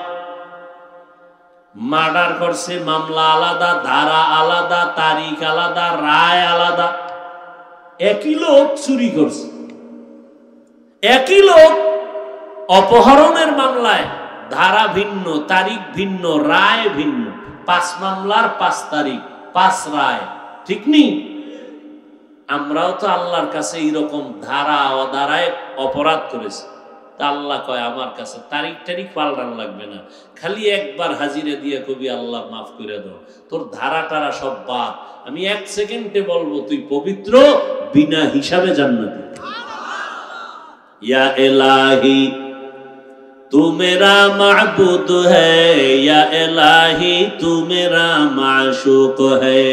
মার্ডার করছে, মামলা আলাদা, ধারা আলাদা, তারিখ আলাদা, রায় আলাদা। একই লোক চুরি করছে, একই লোক অপহরণের মামলায় ধারা ভিন্ন, তারিখ ভিন্ন, রায় ভিন্ন, 5 মামলার 5 তারিখ 5 রায়, ঠিক নেই? আমরাও তো আল্লাহর কাছে এইরকম ধারা অধারায় অপরাধ করেছি। তা আল্লাহ কয় আমার কাছে তারিখ টারিখ পাল্টানো লাগবে না, খালি একবার হাজিরে দিয়ে কবি আল্লাহ মাফ করে দাও, তোর ধারা টারা সব বাদ, আমি 1 সেকেন্ডে বলবো তুই পবিত্র, বিনা হিসাবে জান্নাতি। ইয়া ইলাহি तू मेरा माबूद है, या इलाही तू मेरा माशूक है,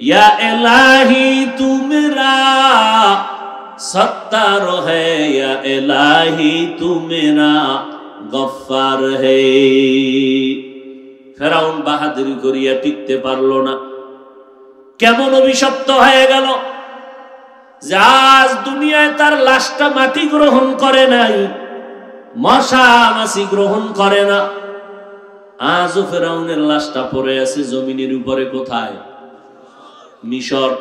या इलाही तू मेरा सत्तार है, या इलाही तू मेरा गफ्फार है। ফেরাউন বাহাদুরি করিয়া টিকতে পারলো না, কেমন অভিশপ্ত হয়ে গেল যে আজ দুনিয়ায় তার লাশটা মাটি গ্রহণ করে নাই, মশা মাছি গ্রহণ করে না। আজও ফেরাউনের লাশটা পড়ে আছে জমিনের উপরে। কোথায়? মিশর।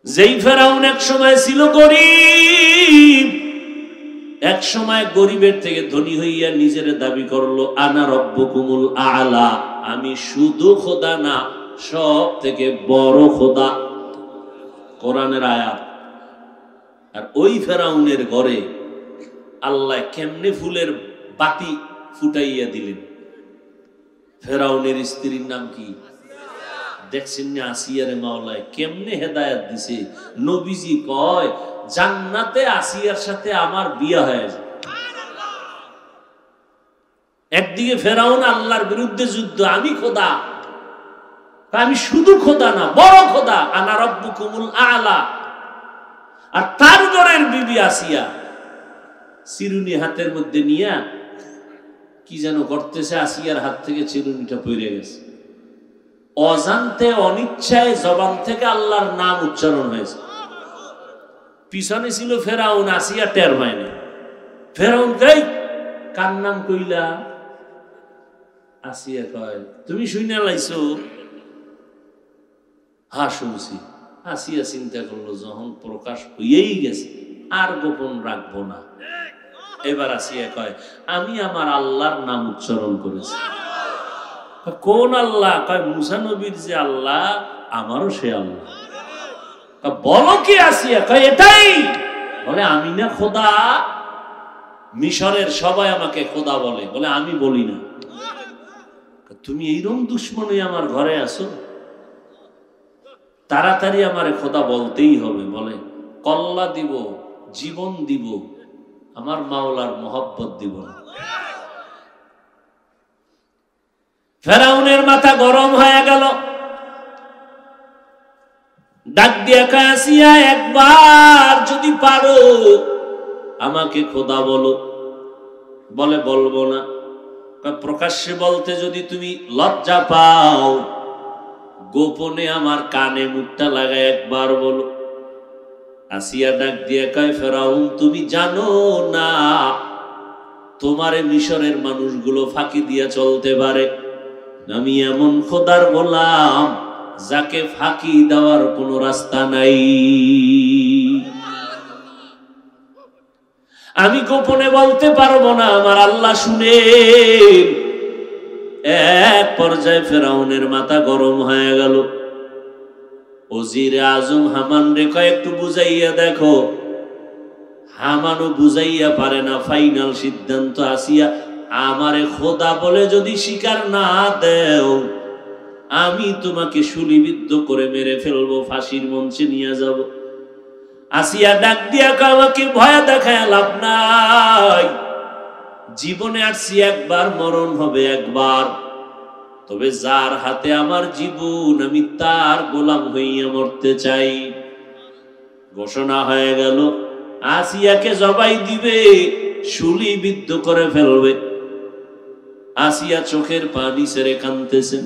যেই ফেরাউন এক সময় ছিল গরিব, এক সময় গরিবের থেকে ধনী হইয়া নিজের দাবি করলো আনা রব্বুকুমুল আলা, আমি শুধু খোদা না, সব থেকে বড় খোদা। কোরআনের আয়াত। আর ওই ফেরাউনের ঘরে আল্লাহ কেমনে ফুলের বাতি ফুটাইয়া দিলেন। ফেরাউনের স্ত্রীর নাম কি? দেখছেন না আসিয়ারে মাওলায় কেমনে হেদায়েত দিছে। নবীজি কয় জান্নাতে আসিয়ার সাথে আমার বিয়ে হয়ে যায়। একদিকে ফেরাউন আল্লাহর বিরুদ্ধে যুদ্ধ, আমি খোদা, আমি শুধু খোদা না, বড় খোদা, আনা রব্বুকুমুল আলা। আর তার ঘরের বিবি আসিয়া চিরুনি হাতের মধ্যে নিয়া কি যেন করতেছে, আসিয়ার হাত থেকে চিরুনিটা পড়ে গেছে। অজান্তে অনিচ্ছায় জবান থেকে আল্লাহর নাম উচ্চারণ হয়েছে। পিছনে ছিল ফেরাউন, আসিয়া টের পায়নি। ফেরাউন কই কার নাম কইলা? আসিয়া কয় তুমি শুনে লাইছো? হ্যাঁ শুনছি। আসিয়া চিন্তা করলো যখন প্রকাশ হইয়েই গেছে আর গোপন রাখবো না। এবার আসিয়া কয় আমি আমার আল্লাহর নাম উচ্চারণ করেছি। কোন আল্লাহ? কয় মুসা নবীর যে আল্লাহ, আমারও সে আল্লাহ। বলো কি আসিয়া? কয় এটাই। বলে আমি না খোদা? মিশরের সবাই আমাকে খোদা বলে, বলে আমি বলি না। তুমি এইরকম দুশ্মনে আমার ঘরে আসো, তাড়াতাড়ি আমারে খোদা বলতেই হবে। বলে কল্লা দিব, জীবন দিব, আমার মাওলার মোহব্বত দিব না। ফেরাউনের মাথা গরম হয়ে গেল, ডাক দিয়া কয় আসিয়া একবার যদি পারো আমাকে খোদা বলো। বলে বলবো না। প্রকাশ্যে বলতে যদি তুমি লজ্জা পাও, গোপনে আমার কানে মুখটা লাগায় একবার বলো। আসিয়া ডাক দিয়ে কয় ফেরাউন তুমি জানো না তোমারে মিশরের মানুষগুলো ফাঁকি দিয়া চলতে পারে। আমি এমন খোদার গোলাম যাকে ফাঁকি দেওয়ার কোনো রাস্তা নাই। আমি গোপনে বলতে পারবো না, আমার আল্লাহ শুনে। এক পর্যায়ে ফেরাউনের মাথা গরম হয়ে গেল। ওজিরে আজম হামান রে কয় একটু বুঝাইয়া দেখো। হামানও বুঝাইয়া পারে না। ফাইনাল সিদ্ধান্ত আসিয়া আমারে খোদা বলে যদি স্বীকার না দেও, আমি তোমাকে শুলিবিদ্ধ করে মেরে ফেলবো, ফাঁসির মঞ্চে নিয়ে যাব। আসিয়া ডাক দিয়া কয় আমাকে ভয় দেখায় লাভ নাই। জীবনে আসছি একবার, মরণ হবে একবার। তবে যার হাতে আমার জীবন, আমি তার গোলাম হইয়া মরতে চাই। ঘোষণা হয়ে গেল আসিয়াকে জবাই দিবে, শুলিবিদ্ধ করে ফেলবে। আসিয়া চোখের পানি ছেড়ে কাঁদতেছেন।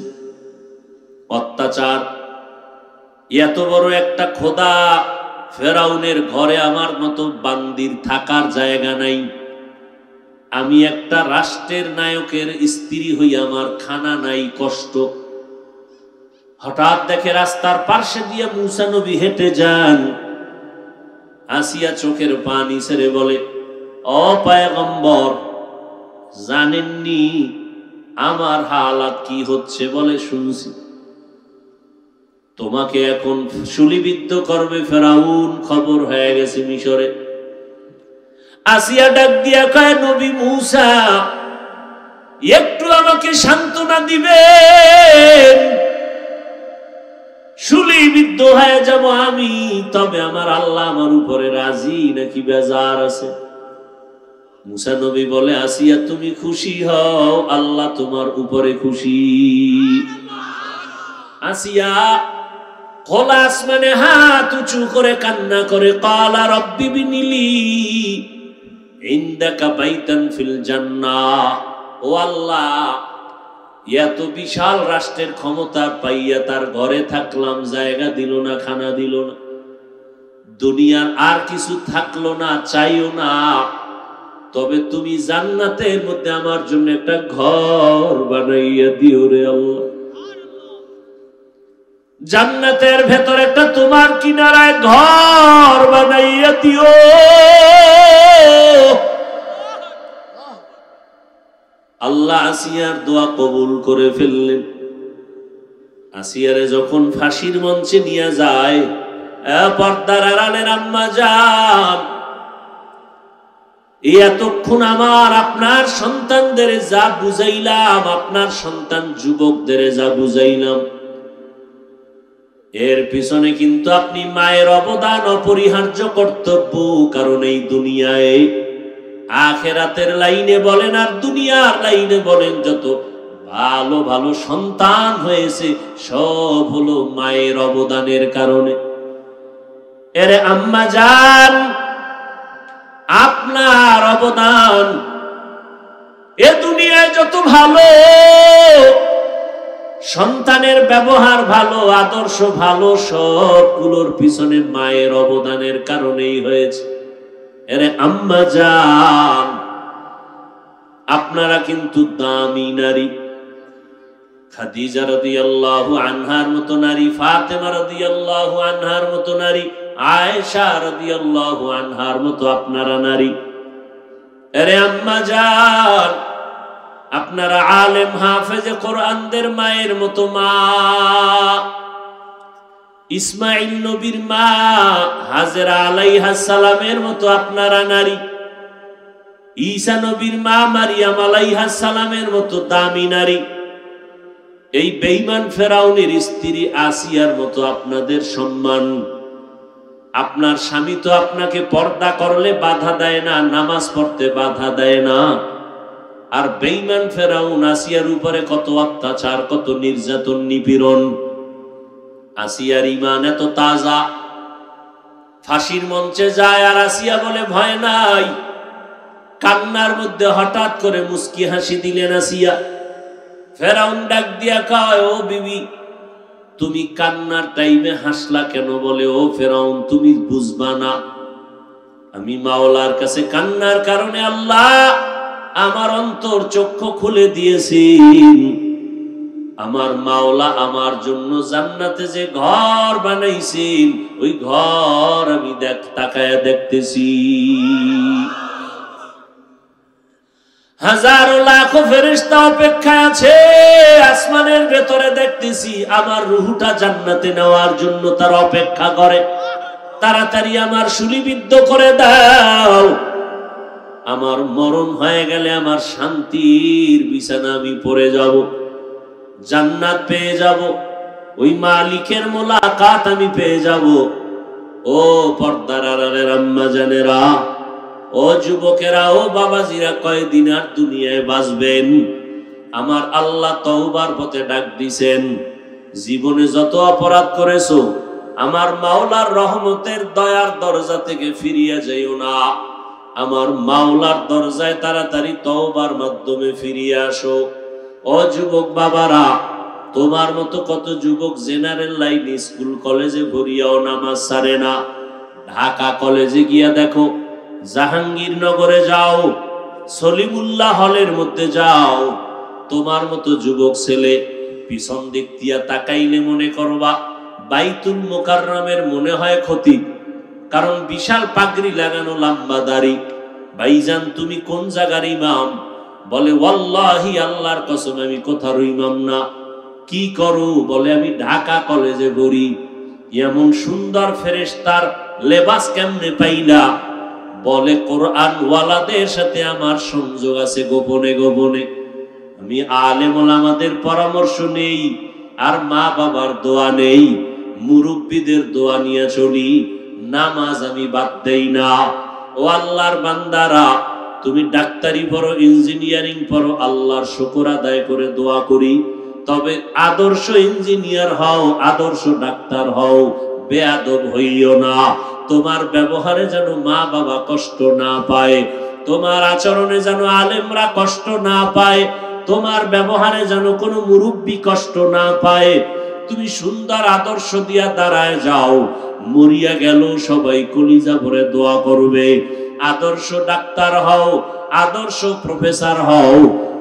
অত্যাচার, এত বড় একটা খোদা ফেরাউনের ঘরে আমার মতো বান্দির থাকার জায়গা নাই। আমি একটা রাষ্ট্রের নায়কের স্ত্রী হই, আমার খানা নাই, কষ্ট। হঠাৎ দেখে রাস্তার পার্শ্বে দিয়ে মূসা নবী হেঁটে যান। আসিয়া চোখের পানি ছেড়ে বলে, ও পয়গম্বর, জানেননি আমার হালাত কি হচ্ছে? বলে, শুনছি। তোমাকে এখন শুলিবিদ্ধ করবে ফেরাউন, খবর হয়ে গেছে মিশরে। আসিয়া ডাক দিয়া কয়, নবী মূসা, একটু আমাকে সান্ত্বনা দিবেন, শুলিবিদ্ধ হয়ে যাব আমি, তবে আমার আল্লাহ আমার উপরে রাজি নাকি বেজার আছে? মূসা নবী বলে, আসিয়া তুমি খুশি হও, আল্লাহ তোমার উপরে খুশি। আসিয়া খোলা আসমানে হাত উঁচু করে কান্না করে, ক্বালা রব্বি বিনিলি ইনদাকা বাইতান ফিল জান্নাহ। ও আল্লাহ, এত বিশাল রাষ্ট্রের ক্ষমতা পাইয়া তার ঘরে থাকলাম, জায়গা দিল না, খানা দিল না, দুনিয়ার আর কিছু থাকলো না, চাইও না, তবে তুমি জান্নাতের মধ্যে আমার জন্য একটা ঘর বানাইয়া দিও রে আল্লাহ। জান্নাতের ভেতর একটা তোমার কিনারায় ঘর বানাইয়া দিও। আল্লাহ আসিয়ার দোয়া কবুল করে ফেললেন। আসিয়ারে যখন ফাঁসির মঞ্চে নিয়ে যায়, পর্দার আড়ালের আম্মা যান, এতক্ষণ আমার আপনার সন্তানদের যা বুঝাইলাম, আপনার সন্তান যুবকদের যা বুঝাইলাম, এর পিছনে কিন্তু আপনি মায়ের অবদান অপরিহার্য কর্তব্য। কারণ এই দুনিয়ায় আখিরাতের লাইনে বলেন আর দুনিয়ার লাইনে বলেন, যত ভালো ভালো সন্তান হয়েছে সব হলো মায়ের অবদানের কারণে। এরে আম্মা জান, আপনার অবদান এ দুনিয়ায় যত ভালো, সন্তানের ব্যবহার ভালো, আদর্শ ভালো, সবগুলোর পিছনে মায়ের অবদানের কারণেই হয়েছে। এরে আম্মা জান, আপনারা কিন্তু দামি নারী। খাদিজা রাদিয়াল্লাহু আনহার মতো নারী, ফাতেমা রাদিয়াল্লাহু আনহার মতো নারী, আয়েশা রাদিয়াল্লাহু আনহার মতো আপনারা নারী। এরে আম্মা জান, আপনারা আলেম হাফেজে কোরআনদের মায়ের মতো মা। ইসমাইল নবীর মা হাজেরা আলাইহিস সালামের মতো আপনারা নারী। ঈসা নবীর মা মারিয়াম আলাইহিস সালামের মতো দামি নারী। এই বেঈমান ফেরাউনের স্ত্রী আসিয়ার মতো আপনাদের সম্মান। আপনার স্বামী তো আপনাকে পর্দা করলে বাধা দেয় না, নামাজ পড়তে বাধা দেয় না। আর বেঈমান ফেরাউন আসিয়ার উপরে কত অত্যাচার, কত নির্যাতন, নিপীড়ন। আসিয়ার ঈমান এত তাজা, ফাঁসির মঞ্চে যায় আর আসিয়া বলে, ভয় নাই। কান্নার মধ্যে হঠাৎ করে মুস্কি হাসি দিলেন আসিয়া। ফেরাউন ডাক দিয়া কয়, ও বিবি, তুমি কান্নার টাইমে হাসলা কেন? বলে, ও ফেরাউন, তুমি বুঝবা না, আমি মাওলার কাছে কান্নার কারণে আল্লাহ আমার অন্তর চক্ষু খুলে দিয়েছি। আমার মাওলা আমার জন্য জান্নাতে যে ঘর বানাইছেন, ওই ঘর আমি তাকায়া দেখতেছি। হাজারো লাখো ফেরেশতা অপেক্ষায় আছে, আসমানের ভেতরে দেখতেছি আমার রূহটা জান্নাতে নেওয়ার জন্য তারা অপেক্ষা করে। তাড়াতাড়ি আমার শুলিবিদ্ধ করে দাও, আমার মরণ হয়ে গেলে আমার শান্তির বিছানা আমি পড়ে যাব, জান্নাত পেয়ে যাব, ওই মালিকের মোলাকাত আমি পেয়ে যাব। ও পর্দার আড়ালের আম্মা জানেরা, ও যুবকেরা, ও বাবাজিরা, কয়দিন আর দুনিয়ায় বাঁচবেন? আমার আল্লাহ তওবার পথে ডাক দিছেন। জীবনে যত অপরাধ করেছো, আমার মাওলার রহমতের দয়ার দরজা থেকে ফিরিয়া যাইও না, আমার মাওলার দরজায় তাড়াতাড়ি তওবার মাধ্যমে ফিরিয়ে আসো। ও যুবক বাবারা, তোমার মতো কত যুবক জেনারেল লাইনে স্কুল কলেজে ভরিয়াও নামাজ ছাড়ে না, ঢাকা কলেজে গিয়া দেখো, জাহাঙ্গীরনগরে যাও, সলিমুল্লাহ হলের মধ্যে যাও, তোমার মতো যুবক ছেলে পিছন দিক দিয়া তাকাইলে মনে করবা বাইতুল মোকাররমের মনে হয় ক্ষতি, কারণ বিশাল পাগড়ি লাগানো, লম্বা দাড়ি। ভাইজান তুমি কোন জায়গার ইমাম? বলে ওয়াল্লাহি আল্লাহর কসম আমি কোথার ইমাম না। কি করো? বলে আমি ঢাকা কলেজে পড়ি। এমন সুন্দর ফেরেশতার লেবাস কেমনে পাইলা? বলে কোরআন ওয়ালাদের সাথে আমার সংযোগ আছে গোপনে গোপনে। আমি আলেম ওলামাদের পরামর্শ নেই, আর মা বাবার দোয়া নেই, মুরব্বীদের দোয়া নিয়ে চলি। নামাজ আমি বাদ দেই না। ও আল্লাহর বান্দারা, তুমি ডাক্তারি পড়ো, ইঞ্জিনিয়ারিং পড়ো, আল্লাহর শুকর আদায় করে দোয়া করি। তবে আদর্শ ইঞ্জিনিয়ার হও, আদর্শ ডাক্তার হও, বেয়াদব হইও না। তোমার ব্যবহারে যেন মা বাবা কষ্ট না পায়, তোমার আচরণে যেন আলেমরা কষ্ট না পায়, তোমার ব্যবহারে যেন কোনো মুরব্বী কষ্ট না পায়। তুমি সুন্দর আদর্শ দিয়া দাঁড়ায় যাও, মরিয়া গেল সবাই কলিজা ভরে দোয়া করবে। আদর্শ ডাক্তার হও, আদর্শ প্রফেসর হও,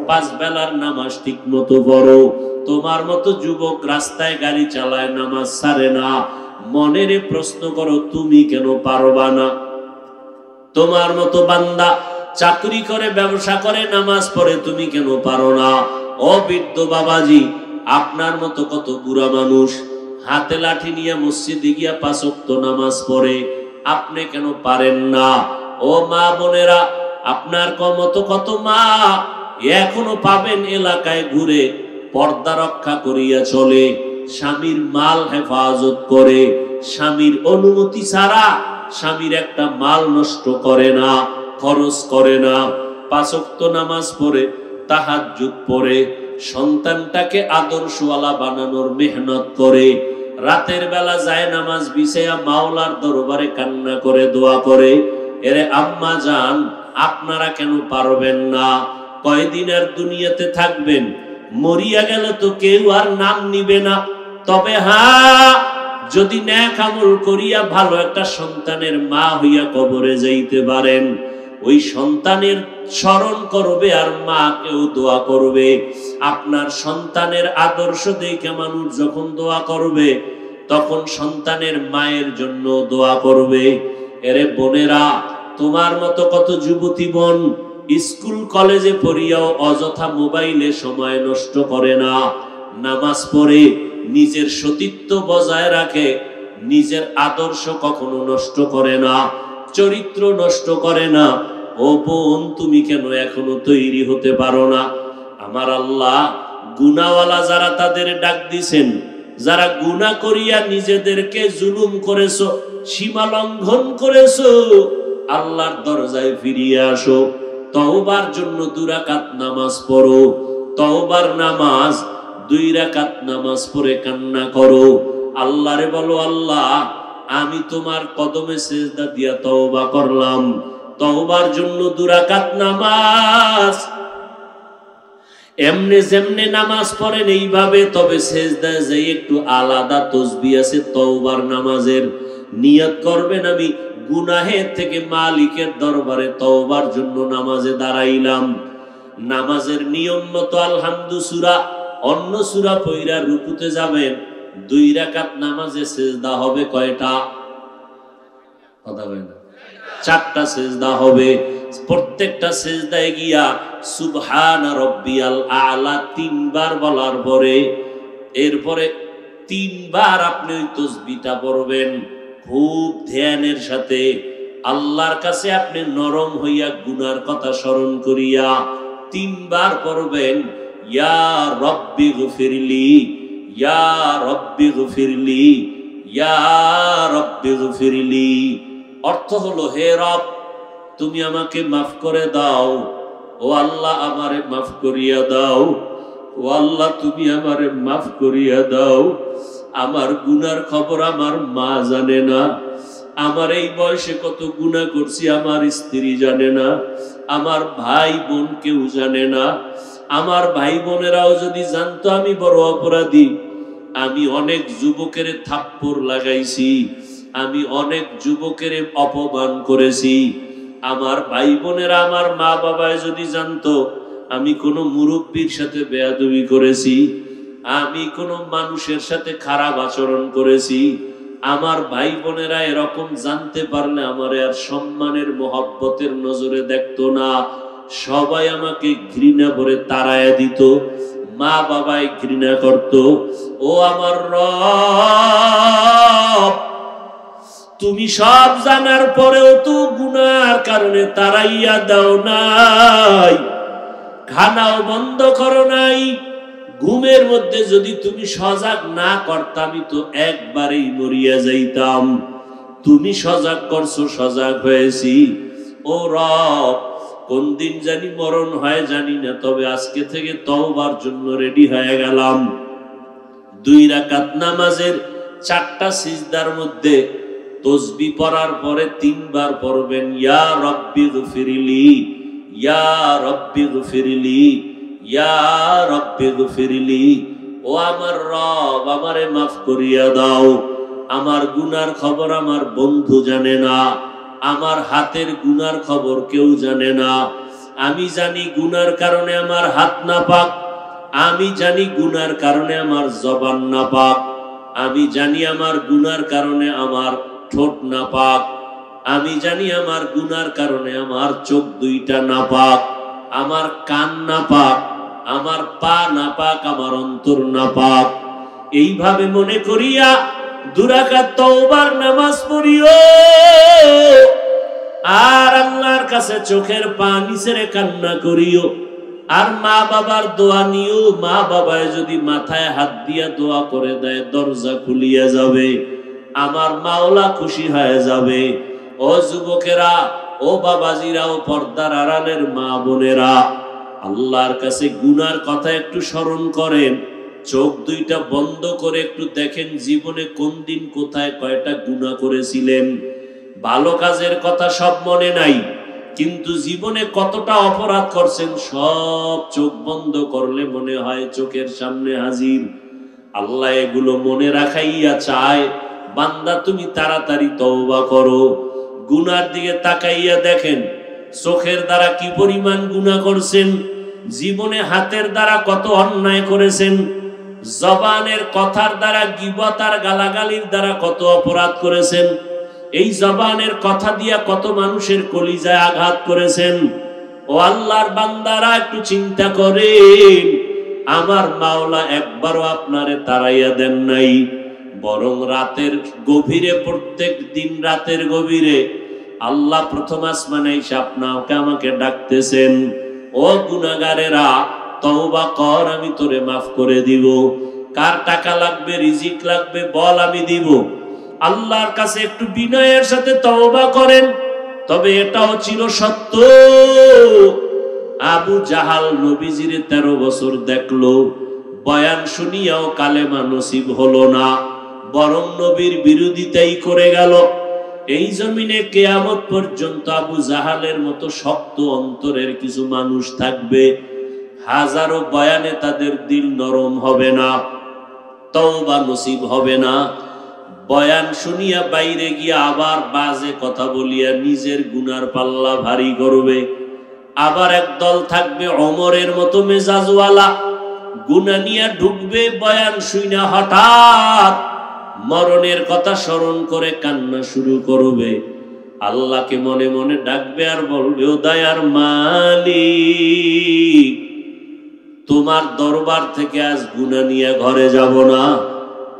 5 বেলার নামাজ ঠিক মতো পড়ো। তোমার মতো যুবক রাস্তায় গাড়ি চালায়, নামাজ ছাড়ে না। মনের প্রশ্ন করো, তুমি কেন পারবা না? তোমার মতো বান্দা চাকরি করে, ব্যবসা করে, নামাজ পড়ে, তুমি কেন পারো না? ও বৃদ্ধ বাবাজি, আপনার মতো কত বুড়া মানুষ হাতে লাঠি নিয়ে মসজিদে গিয়া 5 ওয়াক্ত নামাজ পড়ে, আপনি কেন পারেন না? ও মা বোনেরা, আপনার মতো কত মা এখনো পাবেন এলাকায় ঘুরে পর্দা রক্ষা করিয়া চলে, স্বামীর মাল হেফাজত করে, স্বামীর অনুমতি ছাড়া স্বামীর একটা মাল নষ্ট করে না, খরচ করে না, 5 ওয়াক্ত নামাজ পড়ে, তাহাজ্জুদ পড়ে, সন্তানটাকে আদর্শওয়ালা বানানোর মেহনত করে, রাতের বেলা যায় নামাজ বিছাইয়া মাওলার দরবারে কান্না করে দোয়া করে। এরে আম্মা জান, আপনারা কেন পারবেন না? কয়দিনের দুনিয়াতে থাকবেন? মরিয়া গেলে তো কেউ আর নাম নিবে না। তবে হ্যাঁ, যদি নেক আমল করিয়া ভালো একটা সন্তানের মা হইয়া কবরে যাইতে পারেন, ওই সন্তানের স্মরণ করবে আর মাকেও দোয়া করবে। আপনার সন্তানের আদর্শ দেখে মানুষ যখন দোয়া করবে, তখন সন্তানের মায়ের জন্য দোয়া করবে। এরে বোনেরা, তোমার মতো কত যুবতী বোন স্কুল কলেজে পড়িয়াও অযথা মোবাইলে সময় নষ্ট করে না, নামাজ পড়ে, নিজের সতীত্ব বজায় রাখে, নিজের আদর্শ কখনো নষ্ট করে না, চরিত্র নষ্ট করে না। ও বোন, তুমি কেন এখনো তৈরি হতে পারো না? আমার আল্লাহ গুনাহওয়ালা যারা তাদের ডাক দিছেন, যারা গুনাহ করিয়া নিজেদেরকে জুলুম করেছো, সীমা লঙ্ঘন করেছো, আল্লাহর দরজায় ফিরিয়ে আসো। তওবার জন্য 2 রাকাত নামাজ পড়ো, তওবার নামাজ 2 রাকাত নামাজ পড়ে কান্না করো। আল্লাহরে বলো, আল্লাহ আমি তোমার কদমে সিজদা দিয়া তওবা করলাম। তওবার জন্য 2 রাকাত নামাজ। এমনে যেমনে নামাজ পড়েন এইভাবে, তবে সিজদায় যাই একটু আলাদা তাসবিহ আছে তওবার নামাজের। নিয়ত করবেন আমি গুনাহের থেকে মালিকের দরবারে তওবার জন্য নামাজে দাঁড়াইলাম। নামাজের নিয়ম মতো আলহামদু সূরা, অন্য সূরা পড়া রুকুতে যাবেন। 2 রাকাত নামাজে সিজদা হবে কয়টা? কথা বলেন না। 4টা সিজদা হবে। প্রত্যেকটা সিজদায় গিয়া সুবহানা রাব্বিয়াল আ'লা 3 বার বলার পরে, এরপরে 3 বার আপনি ওই তাসবিহটা পড়বেন খুব ধ্যানের সাথে। আল্লাহর কাছে আপনি নরম হইয়া গুনার কথা স্মরণ করিয়া 3 বার পড়বেন, ইয়া রাব্বি গফিরলি, ইয়া রাব্বি গফিরলি, ইয়া রাব্বি গফিরলি। অর্থ হলো, হে রব, তুমি আমাকে মাফ করে দাও। ও আল্লাহ, আমারে মাফ করিয়া দাও। ও আল্লাহ, তুমি আমারে মাফ করিয়া দাও। আমার গুনার খবর আমার মা জানে না। আমার এই বয়সে কত গুনাহ করছি আমার স্ত্রী জানে না, আমার ভাই বোন কেউ জানে না। আমার ভাই বোনেরাও যদি জানতো আমি বড় অপরাধী। আমি অনেক যুবকের থাপ্পড় লাগাইছি, আমি অনেক যুবকের অপমান করেছি। আমার ভাই বোনেরা, আমার মা বাবায় যদি জানতো আমি কোনো মুরব্বীর সাথে বেয়াদবি করেছি, আমি কোনো মানুষের সাথে খারাপ আচরণ করেছি, আমার ভাই বোনেরা এরকম জানতে পারলে আমার আর সম্মানের মহব্বতের নজরে দেখতো না। সবাই আমাকে ঘৃণা করে তাড়ায়া দিত, মা বাবাই ঘৃণা করত। ও আমার রব, তুমি সব জানার পরেও তো গুনার কারণে তাড়াইয়া দাও নাই, খানাও বন্ধ করো নাই। ঘুমের মধ্যে যদি তুমি সজাগ না করতামই তো একবারেই মরিয়া যাইতাম। তুমি সজাগ করছো, সজাগ হয়েছি। ও রব, কোন দিন জানি মরণ হয় জানি না, তবে আজকে থেকে তওবার জন্য রেডি হয়ে গেলাম। 2 রাকাত নামাজের 4টা সিজদার মধ্যে তসবিহ পড়ার পরে 3 বার পড়বেন ইয়া রব্বি গফিরলি, ইয়া রব্বি গফিরলি, ইয়া রব্বি গফিরলি। ও আমার রব, আমারে মাফ করিয়া দাও। আমার গুনার খবর আমার বন্ধু জানে না, আমার হাতের গুনার খবর কেউ জানে না। আমি জানি গুনার কারণে আমার হাত নাপাক, আমি জানি গুনার কারণে আমার জবান নাপাক, আমি জানি আমার গুনার কারণে আমার ঠোঁট নাপাক, আমি জানি আমার গুনার কারণে আমার চোখ 2টা নাপাক, আমার কান নাপাক, আমার পা নাপাক, আমার অন্তর নাপাক। এইভাবে মনে করিয়া 2 রাকাত তওবার নামাজ পড়িও, আর আল্লাহর কাছে চোখের পানি ছেড়ে কান্না করিও। আর মা বাবার দোয়া নিও। মা বাবায় যদি মাথায় হাত দিয়া দোয়া করে দেয়, দরজা খুলিয়া যাবে, আমার মাওলা খুশি হয়ে যাবে। ও যুবকেরা, ও বাবাজিরা, ও পর্দার আড়ালের মা বোনেরা, আল্লাহর কাছে গুনার কথা একটু স্মরণ করেন। চোখ 2টা বন্ধ করে একটু দেখেন জীবনে কোন দিন কোথায় কয়টা গুনাহ করেছিলেন। ভালো কাজের কথা সব মনে নাই, কিন্তু জীবনে কতটা অপরাধ করছেন সব চোখ বন্ধ করলে মনে হয় চোখের সামনে হাজির। আল্লাহ এগুলো মনে রাখাইয়া চায় বান্দা তুমি তাড়াতাড়ি তওবা করো। গুনার দিকে তাকাইয়া দেখেন চোখের দ্বারা কি পরিমাণ গুনাহ করছেন, জীবনে হাতের দ্বারা কত অন্যায় করেছেন, জবানের কথার দ্বারা গীবত আর গালাগালির দ্বারা কত অপরাধ করেছেন, এই জবানের কথা দিয়া কত মানুষের কলিজায় আঘাত করেছেন। ও আল্লাহর বান্দারা, একটু চিন্তা করেন, আমার মাওলা একবারও আপনারে তাড়াইয়া দেন নাই, বরং রাতের গভীরে, প্রত্যেক দিন রাতের গভীরে আল্লাহ প্রথম আসমানে এসে আপনাকে আমাকে ডাকতেছেন, ও গুনাহগারেরা তওবা কর, আমি তোরে মাফ করে দিব। কার টাকা লাগবে, রিজিক লাগবে, বল, আমি দিব। আল্লাহর কাছে একটু বিনয়ের সাথে তওবা করেন। তবে এটাও চির সত্য, আবু জাহাল নবীজিরে 13 বছর দেখলো, বয়ান শুনিয়াও কালেমা নসিব হলো না, বরং নবীর বিরোধিতাই করে গেল। এই জমিনে কিয়ামত পর্যন্ত আবু জাহালের মতো শক্ত অন্তরের কিছু মানুষ থাকবে, হাজারো বয়ানে তাদের দিল নরম হবে না, তওবা নসিব হবে না। বয়ান শুনিয়া বাইরে গিয়া আবার বাজে কথা বলিয়া নিজের গুনার পাল্লা ভারী করবে। আবার একদল থাকবে ওমরের মতো মেজাজওয়ালা, গুনাহ নিয়ে ঢুকবে, বয়ান শুইনা হঠাৎ মরণের কথা স্মরণ করে কান্না শুরু করবে, আল্লাহকে মনে মনে ডাকবে আর বলবে, ও দয়ার মালিক, তোমার দরবার থেকে আজ গুনাহ নিয়ে ঘরে যাব না,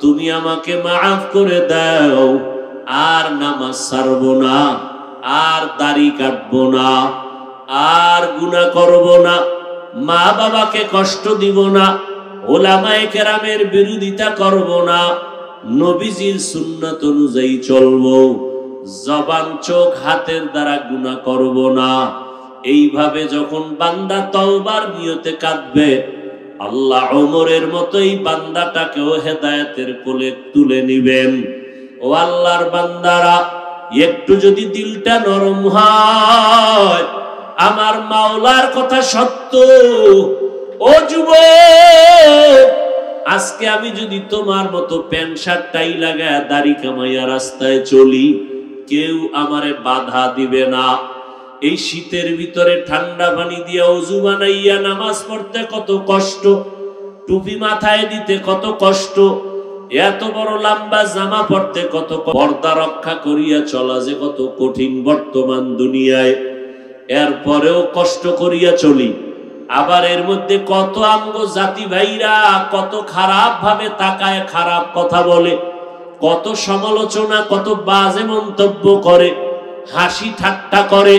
তুমি আমাকে মাফ করে দাও, আর নামাজ ছাড়বো না, আর দাড়ি কাটবো না, আর গুনাহ করব না, মা বাবাকে কষ্ট দিব না, ওলামায়ে কেরামের বিরোধিতা করব না, নবীজির সুন্নাত অনুযায়ী চলবো, জবান চোখ হাতের দ্বারা গুনাহ করব না। এইভাবে যখন বান্দা তওবার নিয়তে কাঁদবে, আল্লাহ ওমরের মতোই বান্দাটাকেও হেদায়েতের কোলে তুলে নিবেন। ও আল্লাহর বান্দারা, একটু যদি দিলটা নরম হয়, আমার মাওলার কথা সত্য। ও যুবক, আজকে আমি যদি তোমার মতো প্যান্ট শার্ট টাই লাগায় দাড়ি কামাইয়া রাস্তায় চলি, কেউ আমারে বাধা দিবে না। এই শীতের ভিতরে ঠান্ডা পানি দিয়ে ওযু বানাইয়া নামাজ পড়তে কত কষ্ট, টুপি মাথায় দিতে কত কষ্ট, এত বড় লম্বা জামা পড়তে কত, পর্দা রক্ষা করিয়া চলা যে কত কঠিন বর্তমান দুনিয়ায়। এরপরেও কষ্ট করিয়া চলি। আবার এর মধ্যে কত আমগো জাতি ভাইরা কত খারাপ ভাবে তাকায়, খারাপ কথা বলে, কত সমালোচনা, কত বাজে মন্তব্য করে, হাসি ঠাট্টা করে।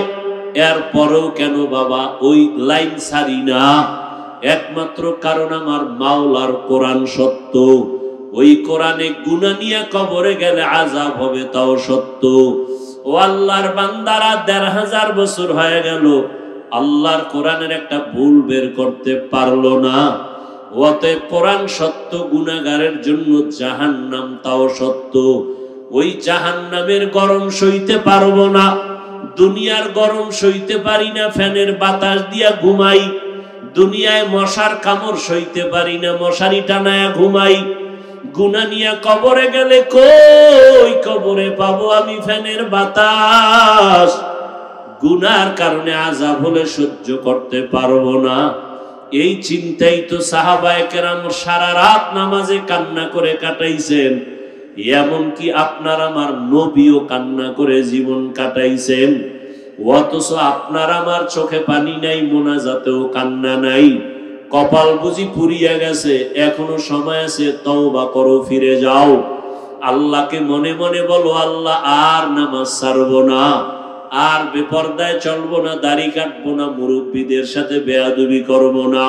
এরপরেও কেন বাবা ওই লাইন ছাড়ি না? একমাত্র কারণ আমার মাওলার কোরআন সত্য। ওই কোরআনে গুনাহ নিয়ে কবরে গেলে আযাব হবে, তাও সত্য। ও আল্লাহর বান্দারা, ১৫০০ বছর হয়ে গেল আল্লাহর কোরআনের একটা ভুল বের করতে পারলো না। অতএব কোরআন সত্য, গুনাহগারের জন্য জাহান্নাম তাও সত্য। ওই জাহান্নামের গরম সইতে পারবো না, দুনিয়ার গরম সইতে পারি না, ফ্যানের বাতাস দিয়া ঘুমাই। দুনিয়ায় মশার কামড় সইতে পারি না, মশারি টানায়া ঘুমাই। গুনাহ নিয়া কবরে গেলে কই কবরে পাবো আমি ফ্যানের বাতাস? গুনার কারণে আযাব হলে সহ্য করতে পারবো না। এই চিন্তাই তো সাহাবায়ে কেরাম সারা রাত নামাজে কান্না করে কাটাইছেন। এমনকি আপনার আমার নবীও কান্না করে জীবন কাটাইছেন। অথচ আপনার আমার চোখে পানি নাই, মোনাজাতেও কান্না নাই। কপাল বুঝি পুড়িয়া গেছে। এখনো সময় আছে, তওবা করো, ফিরে যাও। আল্লাহকে মনে মনে বলো, আল্লাহ আর নামাজ ছাড়বো না, আর বেপরদায় চলবো না, দাড়ি কাটবো না, মুরব্বীদের সাথে বেয়াদবি করবো না।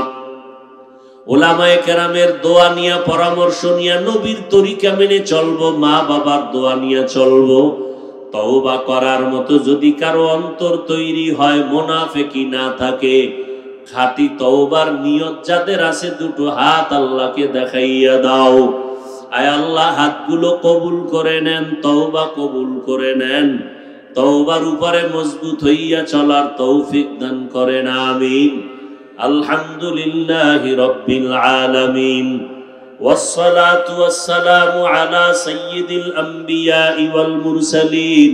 ওলামায়ে কেরামের দোয়া নিয়া, পরামর্শ নিয়া, নবীর তরিকা মেনে চলবো, মা বাবার দোয়া নিয়া চলবো। তওবা করার মতো যদি কারো অন্তর তৈরি হয়, মুনাফিকি না থাকে, খাঁটি তওবার নিয়ত যাদের আছে, দুটো হাত আল্লাহকে দেখাইয়া দাও। আয় আল্লাহ, হাতগুলো কবুল করে নেন, তওবা কবুল করে নেন। তওবার উপরে মজবুত হইয়া চলার তৌফিক দান করেন, আমিন। আলহামদুলিল্লাহি রাব্বিল আলামিন, ওয়াসসালাতু ওয়াসসালামু আলা সাইয়্যিদিল আমবিয়াই ওয়াল মুরসালিন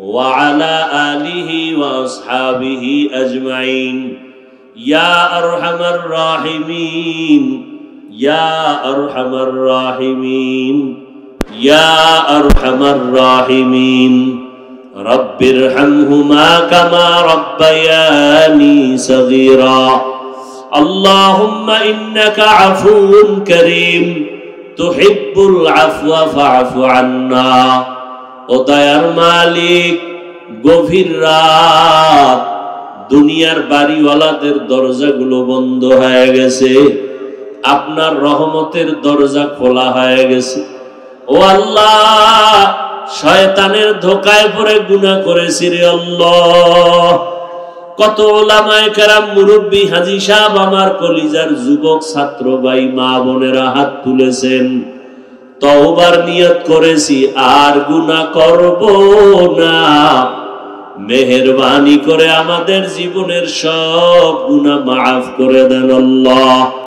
ওয়া আলা আলিহি ওয়া আসহাবিহি আজমাইন। ইয়া আরহামার রাহিমিন, ইয়া আরহামার রাহিমিন, ইয়া আরহামার রাহিমিন। রব্বিরহামহুমা কামা রব্বায়ানি সগীরা। আল্লাহুম্মা ইন্নাকা আফুউন কারীম, তুহিব্বুল আফওয়া ফা'ফু আন্না। ও দয়ার মালিক, গভীর রাত, দুনিয়ার বাড়িওয়ালাদের দরজাগুলো বন্ধ হয়ে গেছে, আপনার রহমতের দরজা খোলা হয়ে গেছে। ও আল্লাহ, শয়তানের ধোকায় পড়ে গুনাহ করেছি রে আল্লাহ। কত ওলামায়ে কেরাম, মুরব্বী, হাজী সাহেব, আমার কলিজার যুবক ছাত্র ভাই, মা বোনেরা হাত তুলেছেন। তওবার নিয়ত করেছি, আর গুনাহ করব না। মেহেরবানি করে আমাদের জীবনের সব গুনাহ মাফ করে দেন আল্লাহ।